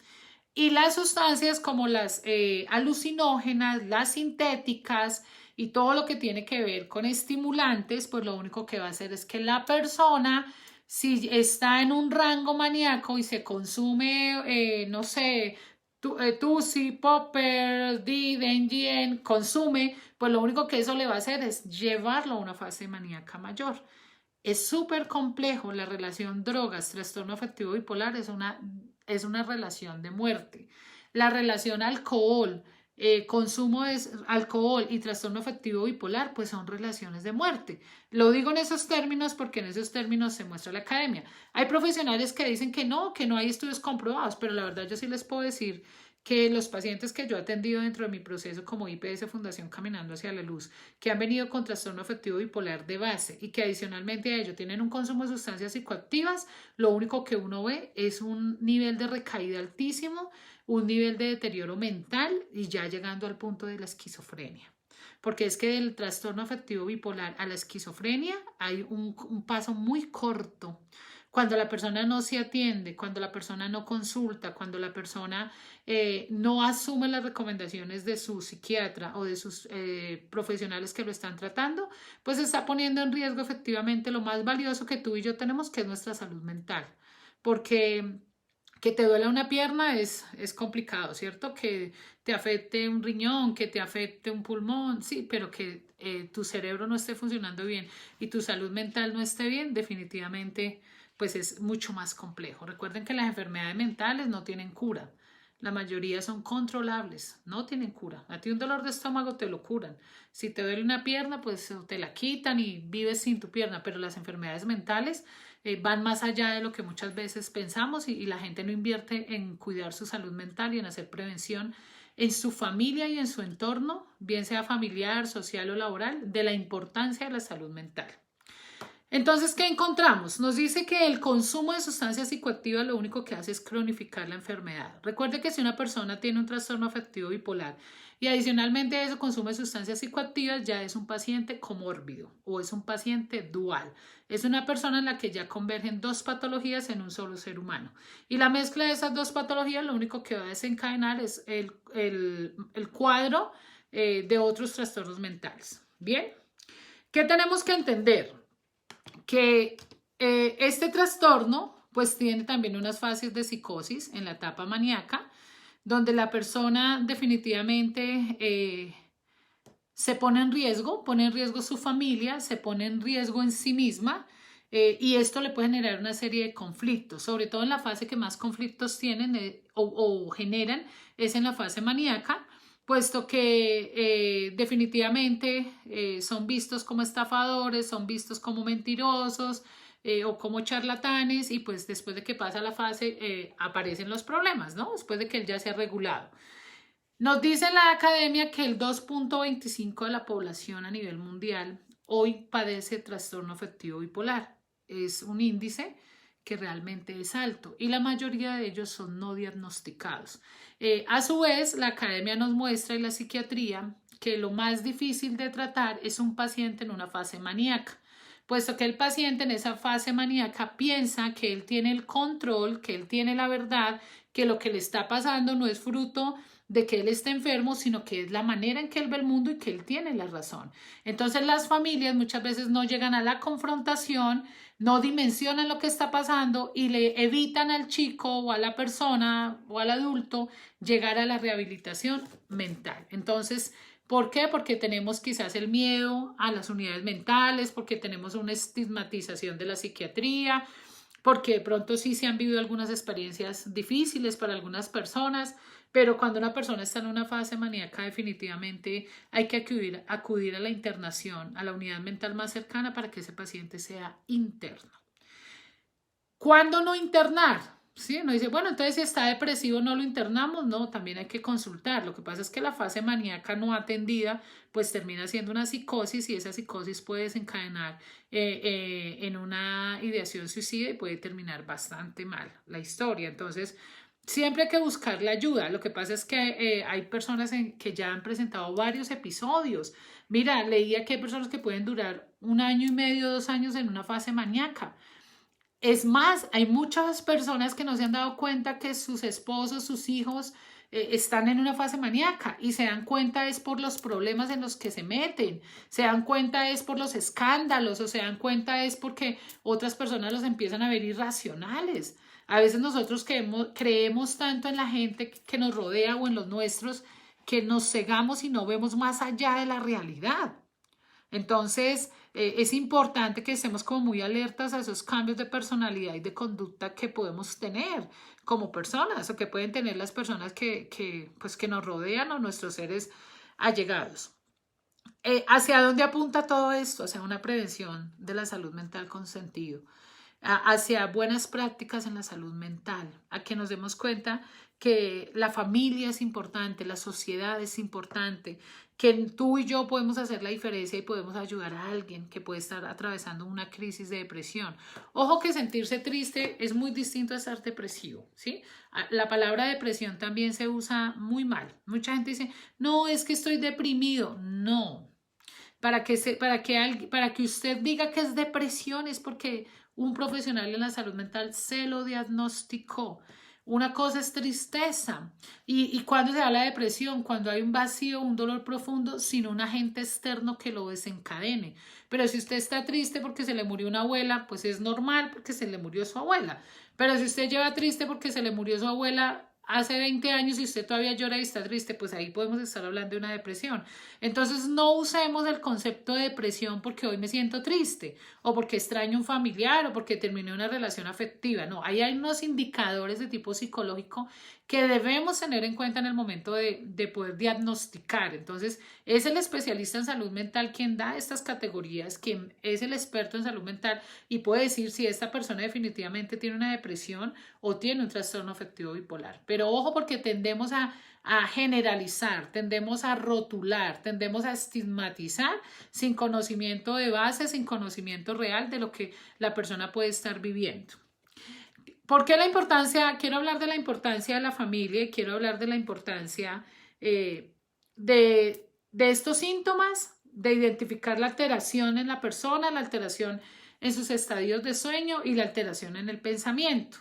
Y las sustancias como las alucinógenas, las sintéticas y todo lo que tiene que ver con estimulantes, pues lo único que va a hacer es que la persona, si está en un rango maníaco y se consume, no sé, Tusi, Popper, Did, NGN, consume, pues lo único que eso le va a hacer es llevarlo a una fase maníaca mayor. Es súper complejo la relación drogas, trastorno afectivo bipolar, es una relación de muerte. La relación alcohol, consumo de alcohol y trastorno afectivo bipolar, pues son relaciones de muerte. Lo digo en esos términos porque en esos términos se muestra la academia. Hay profesionales que dicen que no hay estudios comprobados, pero la verdad yo sí les puedo decir que los pacientes que yo he atendido dentro de mi proceso como IPS Fundación Caminando hacia la Luz, que han venido con trastorno afectivo bipolar de base y que adicionalmente a ello tienen un consumo de sustancias psicoactivas, lo único que uno ve es un nivel de recaída altísimo, un nivel de deterioro mental y ya llegando al punto de la esquizofrenia. Porque es que del trastorno afectivo bipolar a la esquizofrenia hay un paso muy corto. Cuando la persona no se atiende, cuando la persona no consulta, cuando la persona no asume las recomendaciones de su psiquiatra o de sus profesionales que lo están tratando, pues está poniendo en riesgo efectivamente lo más valioso que tú y yo tenemos, que es nuestra salud mental. Porque que te duela una pierna es complicado, ¿cierto? Que te afecte un riñón, que te afecte un pulmón, sí, pero que tu cerebro no esté funcionando bien y tu salud mental no esté bien, definitivamente pues es mucho más complejo. Recuerden que las enfermedades mentales no tienen cura. La mayoría son controlables, no tienen cura. A ti un dolor de estómago te lo curan. Si te duele una pierna, pues te la quitan y vives sin tu pierna, pero las enfermedades mentales van más allá de lo que muchas veces pensamos y la gente no invierte en cuidar su salud mental y en hacer prevención en su familia y en su entorno, bien sea familiar, social o laboral, de la importancia de la salud mental. Entonces, ¿qué encontramos? Nos dice que el consumo de sustancias psicoactivas lo único que hace es cronificar la enfermedad. Recuerde que si una persona tiene un trastorno afectivo bipolar y adicionalmente a eso consume sustancias psicoactivas, ya es un paciente comórbido o es un paciente dual. Es una persona en la que ya convergen dos patologías en un solo ser humano. Y la mezcla de esas dos patologías lo único que va a desencadenar es el cuadro de otros trastornos mentales. Bien, ¿qué tenemos que entender? Que este trastorno pues tiene también unas fases de psicosis en la etapa maníaca, donde la persona definitivamente se pone en riesgo su familia, se pone en riesgo en sí misma y esto le puede generar una serie de conflictos, sobre todo en la fase que más conflictos tienen o generan es en la fase maníaca, puesto que definitivamente son vistos como estafadores, son vistos como mentirosos o como charlatanes y pues después de que pasa la fase aparecen los problemas, ¿no? Después de que él ya se ha regulado. Nos dice la academia que el 2.25 de la población a nivel mundial hoy padece trastorno afectivo bipolar. Es un índice que realmente es alto y la mayoría de ellos son no diagnosticados. A su vez, la academia nos muestra y la psiquiatría que lo más difícil de tratar es un paciente en una fase maníaca, puesto que el paciente en esa fase maníaca piensa que él tiene el control, que él tiene la verdad, que lo que le está pasando no es fruto de que él esté enfermo, sino que es la manera en que él ve el mundo y que él tiene la razón. Entonces las familias muchas veces no llegan a la confrontación, no dimensionan lo que está pasando y le evitan al chico o a la persona o al adulto llegar a la rehabilitación mental. Entonces, ¿por qué? Porque tenemos quizás el miedo a las unidades mentales, porque tenemos una estigmatización de la psiquiatría, porque de pronto sí se han vivido algunas experiencias difíciles para algunas personas, pero cuando una persona está en una fase maníaca definitivamente hay que acudir a la internación, a la unidad mental más cercana para que ese paciente sea interno. ¿Cuándo no internar? ¿Sí? Uno dice, bueno, entonces si está depresivo no lo internamos, no, también hay que consultar. Lo que pasa es que la fase maníaca no atendida pues termina siendo una psicosis y esa psicosis puede desencadenar en una ideación suicida y puede terminar bastante mal la historia. Entonces, siempre hay que buscar la ayuda. Lo que pasa es que hay personas que ya han presentado varios episodios. Mira, leía que hay personas que pueden durar 1 año y medio, 2 años en una fase maníaca. Es más, hay muchas personas que no se han dado cuenta que sus esposos, sus hijos están en una fase maníaca y se dan cuenta es por los problemas en los que se meten, se dan cuenta es por los escándalos o se dan cuenta es porque otras personas los empiezan a ver irracionales. A veces nosotros creemos tanto en la gente que nos rodea o en los nuestros que nos cegamos y no vemos más allá de la realidad. Entonces, es importante que estemos como muy alertas a esos cambios de personalidad y de conducta que podemos tener como personas o que pueden tener las personas pues, que nos rodean o nuestros seres allegados. ¿Hacia dónde apunta todo esto? Hacia una prevención de la salud mental con sentido, hacia buenas prácticas en la salud mental, a que nos demos cuenta que la familia es importante, la sociedad es importante, que tú y yo podemos hacer la diferencia y podemos ayudar a alguien que puede estar atravesando una crisis de depresión. Ojo que sentirse triste es muy distinto a estar depresivo, ¿sí? La palabra depresión también se usa muy mal. Mucha gente dice, no, es que estoy deprimido. No. Para que usted diga que es depresión es porque un profesional en la salud mental se lo diagnosticó. Una cosa es tristeza. ¿Y cuando se habla de depresión? Cuando hay un vacío, un dolor profundo sin un agente externo que lo desencadene. Pero si usted está triste porque se le murió una abuela, pues es normal porque se le murió su abuela. Pero si usted lleva triste porque se le murió su abuela hace 20 años y usted todavía llora y está triste, pues ahí podemos estar hablando de una depresión. Entonces no usemos el concepto de depresión porque hoy me siento triste o porque extraño un familiar o porque terminé una relación afectiva. No, ahí hay unos indicadores de tipo psicológico que debemos tener en cuenta en el momento de poder diagnosticar. Entonces, es el especialista en salud mental quien da estas categorías, quien es el experto en salud mental y puede decir si esta persona definitivamente tiene una depresión o tiene un trastorno afectivo bipolar. pero ojo porque tendemos a generalizar, tendemos a rotular, tendemos a estigmatizar sin conocimiento de base, sin conocimiento real de lo que la persona puede estar viviendo. ¿Por qué la importancia? Quiero hablar de la importancia de la familia y quiero hablar de la importancia de estos síntomas, de identificar la alteración en la persona, la alteración en sus estadios de sueño y la alteración en el pensamiento.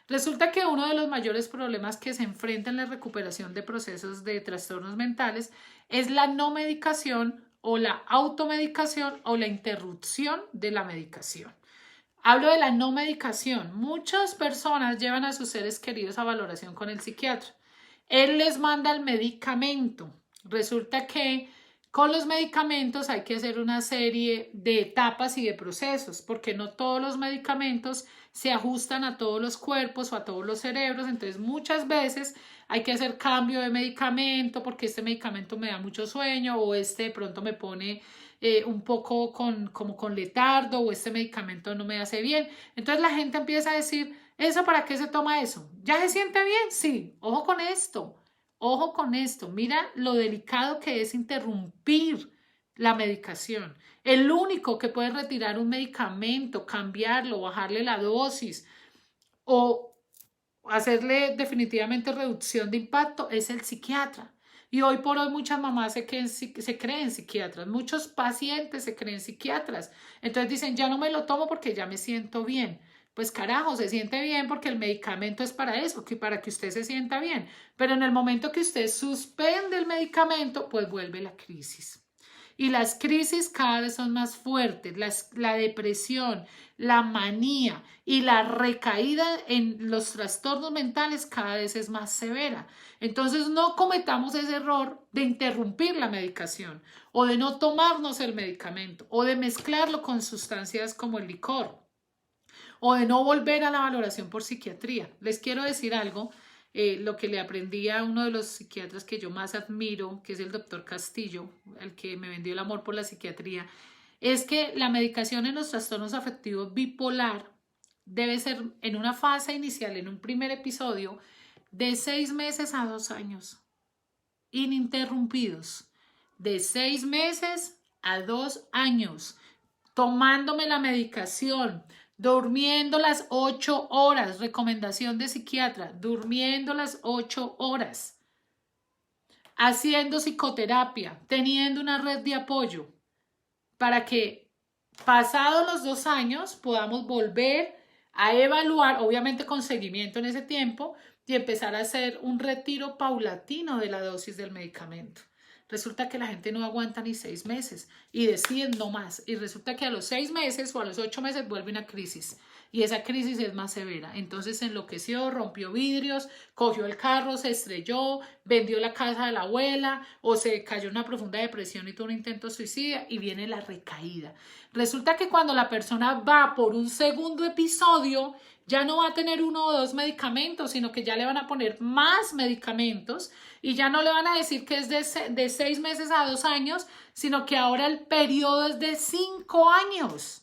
Resulta que uno de los mayores problemas que se enfrenta en la recuperación de procesos de trastornos mentales es la no medicación o la automedicación o la interrupción de la medicación. Hablo de la no medicación. Muchas personas llevan a sus seres queridos a valoración con el psiquiatra. Él les manda el medicamento. Resulta que con los medicamentos hay que hacer una serie de etapas y de procesos, porque no todos los medicamentos se ajustan a todos los cuerpos o a todos los cerebros. Entonces, muchas veces hay que hacer cambio de medicamento porque este medicamento me da mucho sueño o este de pronto me pone un poco como con letardo o este medicamento no me hace bien. Entonces la gente empieza a decir, ¿eso para qué se toma eso? ¿Ya se siente bien? Sí, ojo con esto, ojo con esto. Mira lo delicado que es interrumpir la medicación. El único que puede retirar un medicamento, cambiarlo, bajarle la dosis o hacerle definitivamente reducción de impacto es el psiquiatra. Y hoy por hoy muchas mamás se creen psiquiatras, muchos pacientes se creen psiquiatras. Entonces dicen, ya no me lo tomo porque ya me siento bien. Pues carajo, se siente bien porque el medicamento es para eso, para que usted se sienta bien. Pero en el momento que usted suspende el medicamento, pues vuelve la crisis. Y las crisis cada vez son más fuertes, la depresión, la manía y la recaída en los trastornos mentales cada vez es más severa. Entonces no cometamos ese error de interrumpir la medicación o de no tomarnos el medicamento o de mezclarlo con sustancias como el licor o de no volver a la valoración por psiquiatría. Les quiero decir algo. Lo que le aprendí a uno de los psiquiatras que yo más admiro, que es el doctor Castillo, el que me vendió el amor por la psiquiatría, es que la medicación en los trastornos afectivos bipolar debe ser en una fase inicial, en un primer episodio, de 6 meses a 2 años, ininterrumpidos, de 6 meses a 2 años, tomándome la medicación, durmiendo las 8 horas, recomendación de psiquiatra, durmiendo las 8 horas, haciendo psicoterapia, teniendo una red de apoyo, para que pasados los 2 años podamos volver a evaluar, obviamente con seguimiento en ese tiempo, y empezar a hacer un retiro paulatino de la dosis del medicamento. Resulta que la gente no aguanta ni 6 meses y deciden no más. Y resulta que a los 6 meses o a los 8 meses vuelve una crisis. Y esa crisis es más severa. Entonces se enloqueció, rompió vidrios, cogió el carro, se estrelló, vendió la casa de la abuela o se cayó en una profunda depresión y tuvo un intento suicida y viene la recaída. Resulta que cuando la persona va por un segundo episodio, ya no va a tener 1 o 2 medicamentos, sino que ya le van a poner más medicamentos y ya no le van a decir que es de 6 meses a 2 años, sino que ahora el periodo es de 5 años.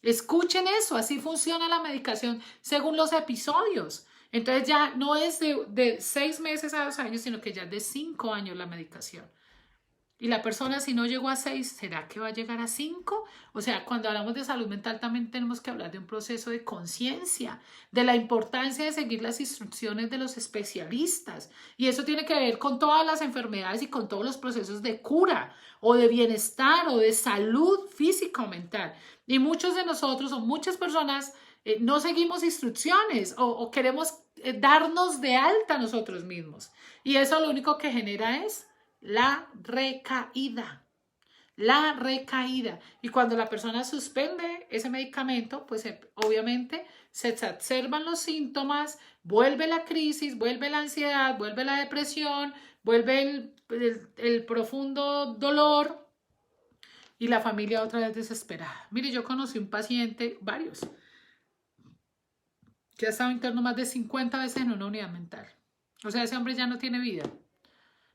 Escuchen eso, así funciona la medicación según los episodios. Entonces ya no es de 6 meses a 2 años, sino que ya es de 5 años la medicación. Y la persona, si no llegó a 6, ¿será que va a llegar a 5? O sea, cuando hablamos de salud mental también tenemos que hablar de un proceso de conciencia, de la importancia de seguir las instrucciones de los especialistas. Y eso tiene que ver con todas las enfermedades y con todos los procesos de cura o de bienestar o de salud física o mental. Y muchos de nosotros o muchas personas no seguimos instrucciones o queremos darnos de alta nosotros mismos. Y eso lo único que genera es la recaída. La recaída. Y cuando la persona suspende ese medicamento, pues obviamente se exacerban los síntomas, vuelve la crisis, vuelve la ansiedad, vuelve la depresión, vuelve el profundo dolor y la familia otra vez desesperada. Mire, yo conocí un paciente, varios, que ha estado interno más de 50 veces en una unidad mental. O sea, ese hombre ya no tiene vida.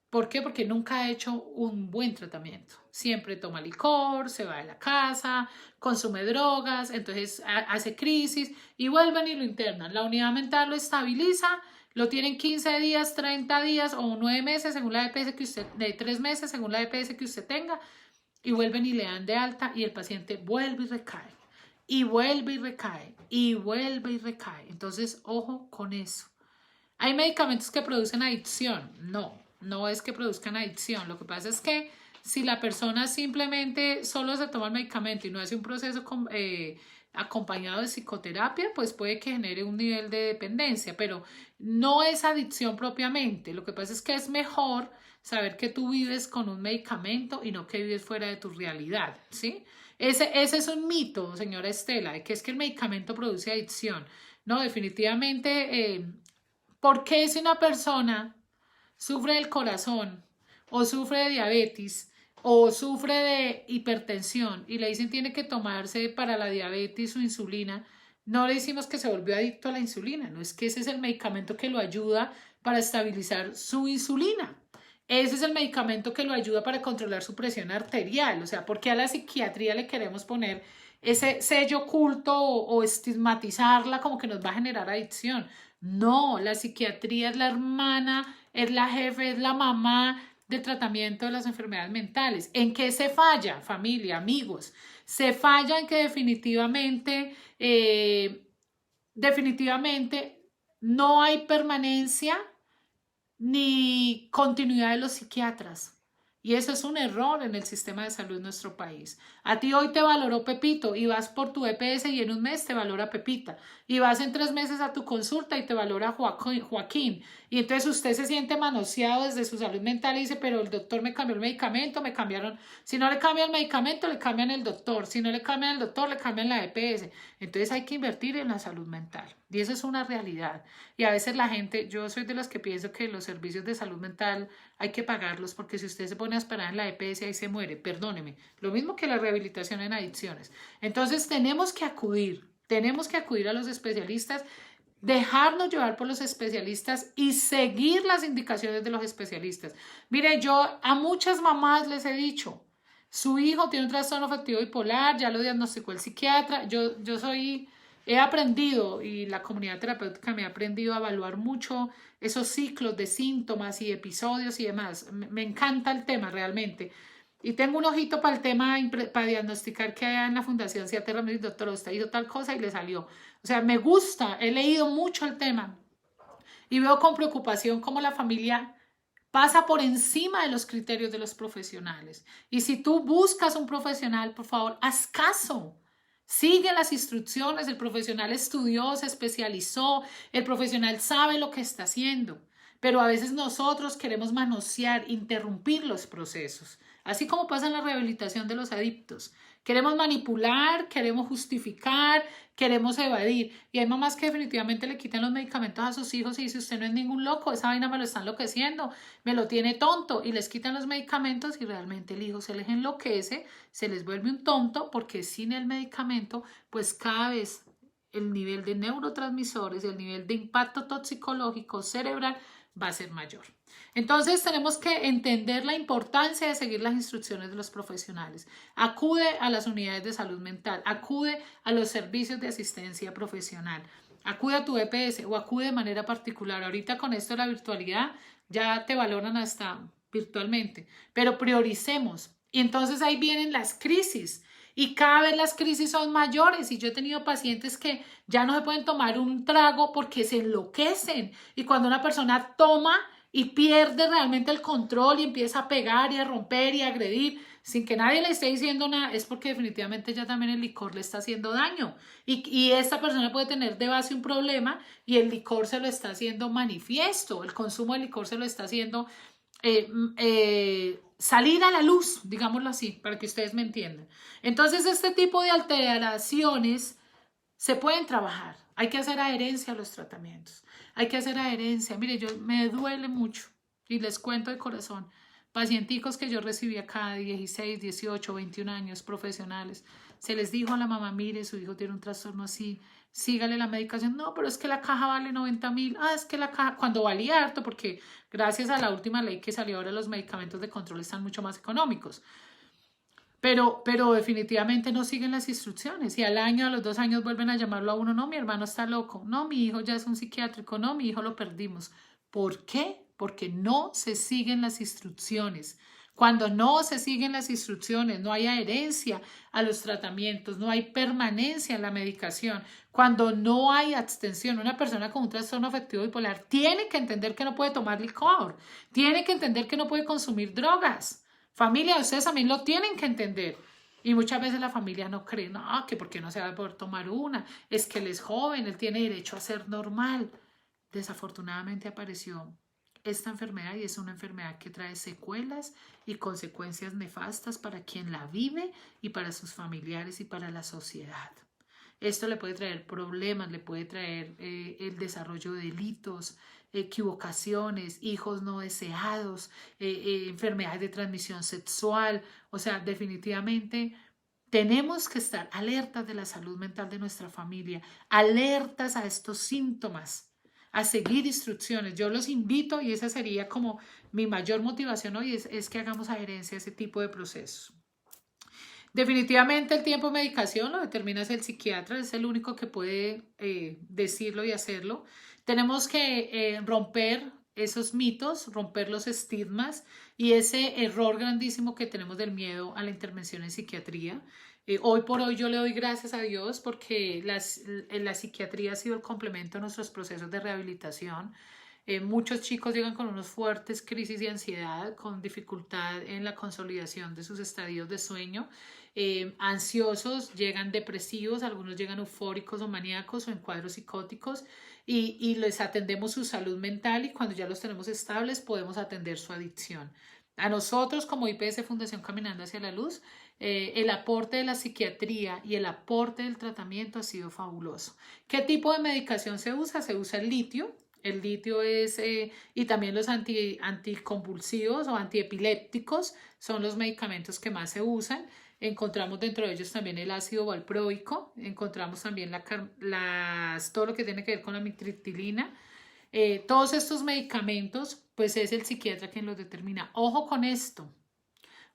¿Por qué? Porque nunca ha hecho un buen tratamiento. Siempre toma licor, se va de la casa, consume drogas, entonces hace crisis y vuelven y lo internan. La unidad mental lo estabiliza, lo tienen 15 días, 30 días o 9 meses según la EPS que usted, de 3 meses según la EPS que usted tenga, y vuelven y le dan de alta y el paciente vuelve y recae, y vuelve y recae, y vuelve y recae. Entonces, ojo con eso. ¿Hay medicamentos que producen adicción? No, no es que produzcan adicción. Lo que pasa es que si la persona simplemente solo se toma el medicamento y no hace un proceso acompañado de psicoterapia, pues puede que genere un nivel de dependencia, pero no es adicción propiamente. Lo que pasa es que es mejor saber que tú vives con un medicamento y no que vives fuera de tu realidad, ¿sí? Ese es un mito, señora Estela, de que es que el medicamento produce adicción. No, definitivamente, ¿por qué si una persona sufre del corazón o sufre de diabetes o sufre de hipertensión y le dicen tiene que tomarse para la diabetes su insulina, no le decimos que se volvió adicto a la insulina? No, es que ese es el medicamento que lo ayuda para estabilizar su insulina. Ese es el medicamento que lo ayuda para controlar su presión arterial. O sea, ¿por qué a la psiquiatría le queremos poner ese sello oculto o estigmatizarla como que nos va a generar adicción? No, la psiquiatría es la hermana, es la jefe, es la mamá del tratamiento de las enfermedades mentales. ¿En qué se falla, familia, amigos? Se falla en que definitivamente no hay permanencia ni continuidad de los psiquiatras. Y eso es un error en el sistema de salud de nuestro país. A ti hoy te valoró Pepito y vas por tu EPS y en un mes te valora Pepita. Y vas en 3 meses a tu consulta y te valora Joaquín. Y entonces usted se siente manoseado desde su salud mental y dice, pero el doctor me cambió el medicamento, me cambiaron. Si no le cambian el medicamento, le cambian el doctor. Si no le cambian el doctor, le cambian la EPS. Entonces hay que invertir en la salud mental. Y eso es una realidad. Y a veces la gente, yo soy de las que pienso que los servicios de salud mental hay que pagarlos porque si usted se pone a esperar en la EPS ahí se muere, perdóneme. Lo mismo que la rehabilitación en adicciones. Entonces tenemos que acudir a los especialistas, dejarnos llevar por los especialistas y seguir las indicaciones de los especialistas. Mire, yo a muchas mamás les he dicho, su hijo tiene un trastorno afectivo bipolar, ya lo diagnosticó el psiquiatra, he aprendido y la comunidad terapéutica me ha aprendido a evaluar mucho esos ciclos de síntomas y episodios y demás. Me encanta el tema realmente. Y tengo un ojito para el tema, para diagnosticar que en la Fundación Ciaterra me dice, doctor, usted hizo tal cosa y le salió. O sea, me gusta, he leído mucho el tema y veo con preocupación cómo la familia pasa por encima de los criterios de los profesionales. Y si tú buscas un profesional, por favor, haz caso. Sigue las instrucciones, el profesional estudió, se especializó, el profesional sabe lo que está haciendo, pero a veces nosotros queremos manosear, interrumpir los procesos, así como pasa en la rehabilitación de los adictos. Queremos manipular, queremos justificar, queremos evadir. Y hay mamás que definitivamente le quitan los medicamentos a sus hijos y dice, usted no es ningún loco, esa vaina me lo está enloqueciendo, me lo tiene tonto. Y les quitan los medicamentos y realmente el hijo se les enloquece, se les vuelve un tonto porque sin el medicamento, pues cada vez el nivel de neurotransmisores, el nivel de impacto toxicológico cerebral va a ser mayor. Entonces tenemos que entender la importancia de seguir las instrucciones de los profesionales. Acude a las unidades de salud mental, acude a los servicios de asistencia profesional, acude a tu EPS o acude de manera particular. Ahorita con esto de la virtualidad ya te valoran hasta virtualmente, pero prioricemos. Y entonces ahí vienen las crisis. Y cada vez las crisis son mayores y yo he tenido pacientes que ya no se pueden tomar un trago porque se enloquecen. Y cuando una persona toma y pierde realmente el control y empieza a pegar y a romper y a agredir sin que nadie le esté diciendo nada, es porque definitivamente ya también el licor le está haciendo daño. Y esta persona puede tener de base un problema y el licor se lo está haciendo manifiesto. El consumo de licor se lo está haciendo salir a la luz, digámoslo así, para que ustedes me entiendan. Entonces, este tipo de alteraciones se pueden trabajar. Hay que hacer adherencia a los tratamientos. Hay que hacer adherencia. Mire, me duele mucho y les cuento de corazón. Pacienticos que yo recibí acá, 16, 18, 21 años, profesionales. Se les dijo a la mamá, mire, su hijo tiene un trastorno así, sígale la medicación. No, pero es que la caja vale 90.000. Es que la caja, cuando valía harto, porque gracias a la última ley que salió ahora los medicamentos de control están mucho más económicos. pero definitivamente no siguen las instrucciones y al año, a los 2 años vuelven a llamarlo a uno, no, mi hermano está loco, no, mi hijo ya es un psiquiátrico, no, mi hijo lo perdimos. ¿Por qué? Porque no se siguen las instrucciones. Cuando no se siguen las instrucciones, no hay adherencia a los tratamientos, no hay permanencia en la medicación, cuando no hay abstención, una persona con un trastorno afectivo bipolar tiene que entender que no puede tomar licor, tiene que entender que no puede consumir drogas. Familia, ustedes también lo tienen que entender. Y muchas veces la familia no cree, no, que porque no se va a poder tomar una, es que él es joven, él tiene derecho a ser normal. Desafortunadamente apareció esta enfermedad y es una enfermedad que trae secuelas y consecuencias nefastas para quien la vive y para sus familiares y para la sociedad. Esto le puede traer problemas, le puede traer el desarrollo de delitos, equivocaciones, hijos no deseados, enfermedades de transmisión sexual. O sea, definitivamente tenemos que estar alertas de la salud mental de nuestra familia, alertas a estos síntomas, a seguir instrucciones. Yo los invito y esa sería como mi mayor motivación hoy, es que hagamos adherencia a ese tipo de procesos. Definitivamente el tiempo de medicación lo determina el psiquiatra, es el único que puede decirlo y hacerlo. Tenemos que romper esos mitos, romper los estigmas y ese error grandísimo que tenemos del miedo a la intervención en psiquiatría. Hoy por hoy yo le doy gracias a Dios porque la psiquiatría ha sido el complemento a nuestros procesos de rehabilitación. Muchos chicos llegan con unos fuertes crisis de ansiedad, con dificultad en la consolidación de sus estadios de sueño, ansiosos, llegan depresivos, algunos llegan eufóricos o maníacos o en cuadros psicóticos y les atendemos su salud mental y cuando ya los tenemos estables podemos atender su adicción. A nosotros como IPS Fundación Caminando hacia la Luz, el aporte de la psiquiatría y el aporte del tratamiento ha sido fabuloso. ¿Qué tipo de medicación se usa? Se usa el litio. El litio es, y también los anticonvulsivos o antiepilépticos son los medicamentos que más se usan. Encontramos dentro de ellos también el ácido valproico, encontramos también todo lo que tiene que ver con la mitriptilina. Todos estos medicamentos, pues es el psiquiatra quien los determina. Ojo con esto,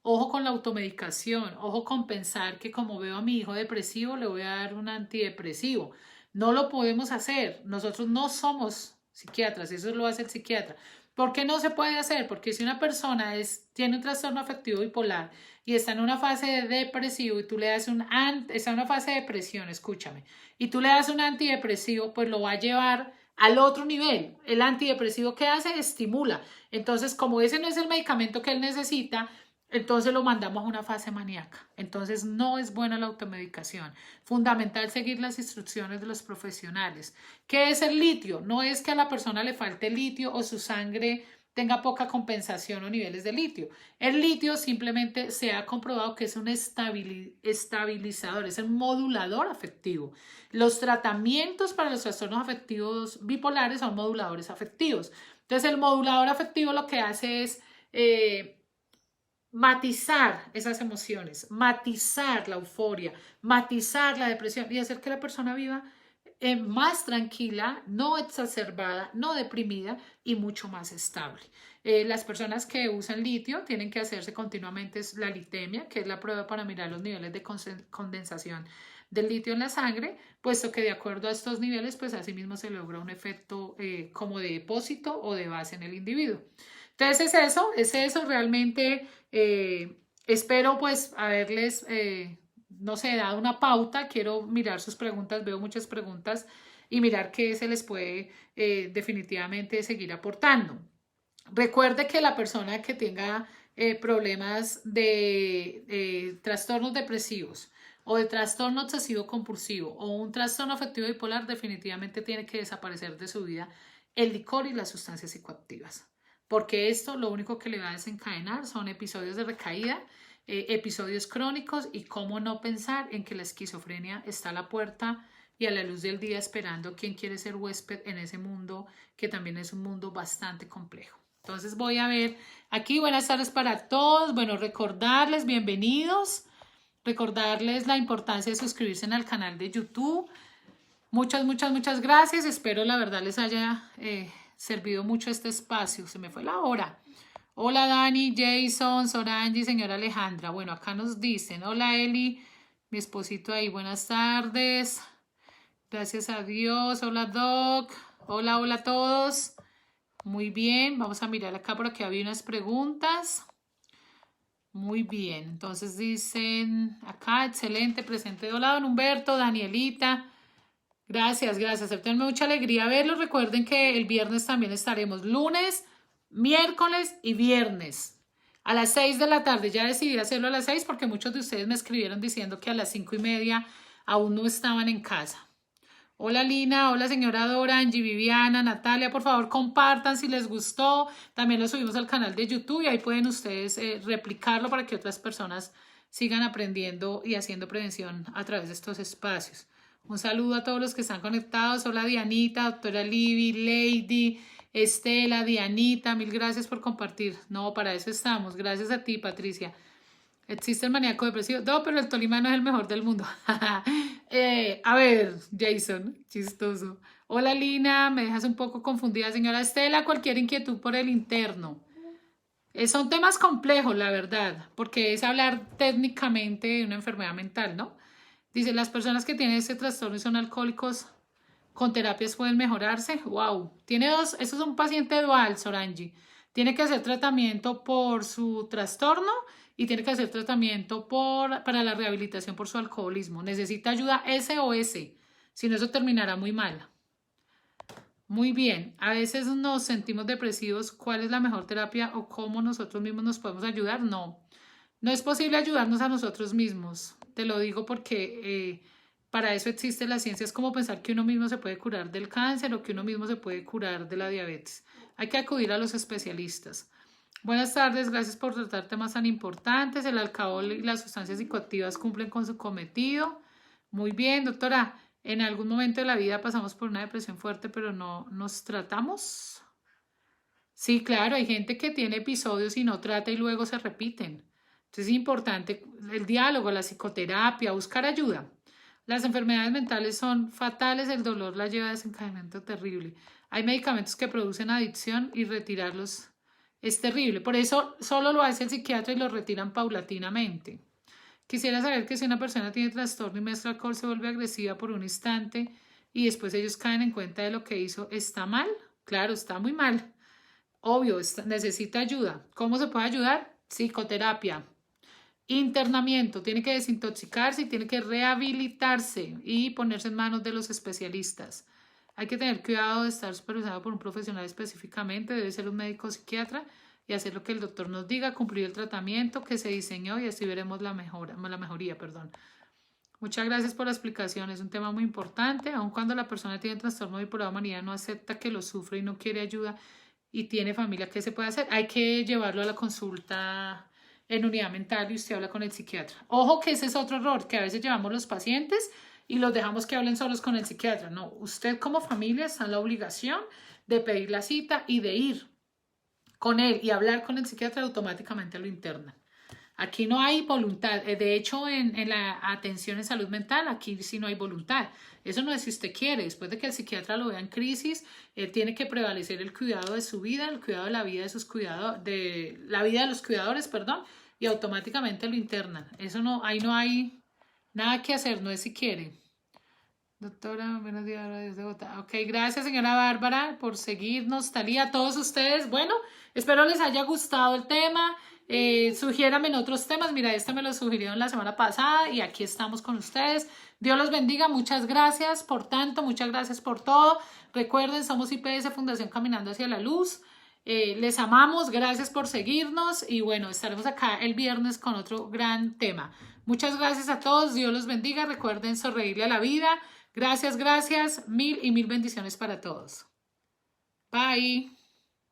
ojo con la automedicación, ojo con pensar que como veo a mi hijo depresivo, le voy a dar un antidepresivo. No lo podemos hacer, nosotros no somos psiquiatras, eso lo hace el psiquiatra. ¿Por qué no se puede hacer? Porque si una persona tiene un trastorno afectivo bipolar y está en una fase de depresivo y tú le das está en una fase de depresión, escúchame, y tú le das un antidepresivo, pues lo va a llevar al otro nivel. El antidepresivo que hace estimula. Entonces, como ese no es el medicamento que él necesita, entonces lo mandamos a una fase maníaca. Entonces no es buena la automedicación. Fundamental seguir las instrucciones de los profesionales. ¿Qué es el litio? No es que a la persona le falte litio o su sangre tenga poca compensación o niveles de litio. El litio simplemente se ha comprobado que es un estabilizador, es un modulador afectivo. Los tratamientos para los trastornos afectivos bipolares son moduladores afectivos. Entonces el modulador afectivo lo que hace es matizar esas emociones, matizar la euforia, matizar la depresión y hacer que la persona viva más tranquila, no exacerbada, no deprimida y mucho más estable. Las personas que usan litio tienen que hacerse continuamente la litemia, que es la prueba para mirar los niveles de condensación del litio en la sangre, puesto que de acuerdo a estos niveles, pues asimismo se logra un efecto como de depósito o de base en el individuo. Entonces es eso realmente. Espero pues haberles, no sé, dado una pauta. Quiero mirar sus preguntas, veo muchas preguntas y mirar qué se les puede definitivamente seguir aportando. Recuerde que la persona que tenga problemas de trastornos depresivos o de trastorno obsesivo compulsivo o un trastorno afectivo bipolar definitivamente tiene que desaparecer de su vida el licor y las sustancias psicoactivas. Porque esto lo único que le va a desencadenar son episodios de recaída, episodios crónicos y cómo no pensar en que la esquizofrenia está a la puerta y a la luz del día esperando quién quiere ser huésped en ese mundo que también es un mundo bastante complejo. Entonces voy a ver aquí, buenas tardes para todos, bueno, recordarles, bienvenidos, recordarles la importancia de suscribirse al canal de YouTube. Muchas gracias, espero la verdad les haya servido mucho este espacio, se me fue la hora. Hola Dani, Jason, Sorangi, señora Alejandra. Bueno, acá nos dicen, hola Eli, mi esposito ahí, buenas tardes. Gracias a Dios. Hola Doc. Hola, hola a todos. Muy bien, vamos a mirar acá por aquí había unas preguntas. Muy bien, entonces dicen acá, excelente, presente. Hola don Humberto, Danielita. Gracias, gracias. Tenme mucha alegría verlos. Recuerden que el viernes también estaremos lunes, miércoles y viernes a las 6 de la tarde. Ya decidí hacerlo a las 6 porque muchos de ustedes me escribieron diciendo que a las 5:30 aún no estaban en casa. Hola Lina, hola señora Dora, Angie, Viviana, Natalia, por favor compartan si les gustó. También lo subimos al canal de YouTube y ahí pueden ustedes replicarlo para que otras personas sigan aprendiendo y haciendo prevención a través de estos espacios. Un saludo a todos los que están conectados. Hola Dianita, doctora Libby, Lady, Estela, Dianita, mil gracias por compartir. No, para eso estamos. Gracias a ti, Patricia. Existe el maníaco depresivo. No, pero el Tolima no es el mejor del mundo. A ver, Jason, chistoso. Hola Lina, me dejas un poco confundida, señora Estela. Cualquier inquietud por el interno. Son temas complejos, la verdad, porque es hablar técnicamente de una enfermedad mental, ¿no? Dice, las personas que tienen este trastorno y son alcohólicos con terapias pueden mejorarse. Wow. Tiene dos, eso es un paciente dual, Sorangi. Tiene que hacer tratamiento por su trastorno y tiene que hacer tratamiento para la rehabilitación por su alcoholismo. Necesita ayuda SOS, si no eso terminará muy mal. Muy bien, a veces nos sentimos depresivos. ¿Cuál es la mejor terapia o cómo nosotros mismos nos podemos ayudar? No, no es posible ayudarnos a nosotros mismos. Te lo digo porque para eso existe la ciencia. Es como pensar que uno mismo se puede curar del cáncer o que uno mismo se puede curar de la diabetes. Hay que acudir a los especialistas. Buenas tardes, gracias por tratar temas tan importantes. El alcohol y las sustancias psicoactivas cumplen con su cometido. Muy bien, doctora. ¿En algún momento de la vida pasamos por una depresión fuerte, pero no nos tratamos? Sí, claro, hay gente que tiene episodios y no trata y luego se repiten. Entonces es importante el diálogo, la psicoterapia, buscar ayuda. Las enfermedades mentales son fatales, el dolor la lleva a desencadenamiento terrible. Hay medicamentos que producen adicción y retirarlos es terrible. Por eso solo lo hace el psiquiatra y lo retiran paulatinamente. Quisiera saber que si una persona tiene trastorno y mezcla alcohol se vuelve agresiva por un instante y después ellos caen en cuenta de lo que hizo, ¿está mal? Claro, está muy mal. Obvio, necesita ayuda. ¿Cómo se puede ayudar? Psicoterapia. Internamiento. Tiene que desintoxicarse y tiene que rehabilitarse y ponerse en manos de los especialistas. Hay que tener cuidado de estar supervisado por un profesional específicamente. Debe ser un médico psiquiatra y hacer lo que el doctor nos diga, cumplir el tratamiento que se diseñó y así veremos la mejoría. Muchas gracias por la explicación. Es un tema muy importante. Aun cuando la persona tiene trastorno bipolar o manía, no acepta que lo sufre y no quiere ayuda y tiene familia, ¿qué se puede hacer? Hay que llevarlo a la consulta en unidad mental y usted habla con el psiquiatra. Ojo que ese es otro error, que a veces llevamos los pacientes y los dejamos que hablen solos con el psiquiatra. No, usted como familia está en la obligación de pedir la cita y de ir con él y hablar con el psiquiatra, automáticamente lo internan. Aquí no hay voluntad. De hecho, en la atención en salud mental, aquí sí no hay voluntad. Eso no es si usted quiere. Después de que el psiquiatra lo vea en crisis, él tiene que prevalecer el cuidado de su vida, el cuidado de la vida de sus cuidados, de la vida de los cuidadores, perdón, y automáticamente lo internan. Eso no, ahí no hay nada que hacer, no es si quiere. Doctora, buenos días, desde Bogotá. Ok, gracias señora Bárbara por seguirnos, Talía, a todos ustedes. Bueno, espero les haya gustado el tema. Sugiérame en otros temas. Mira, este me lo sugirieron la semana pasada y aquí estamos con ustedes. Dios los bendiga. Muchas gracias por tanto, muchas gracias por todo. Recuerden, somos IPS Fundación Caminando hacia la Luz. Les amamos, gracias por seguirnos y bueno, estaremos acá el viernes con otro gran tema. Muchas gracias a todos, Dios los bendiga. Recuerden sonreírle a la vida. Gracias, gracias. Mil y mil bendiciones para todos. Bye.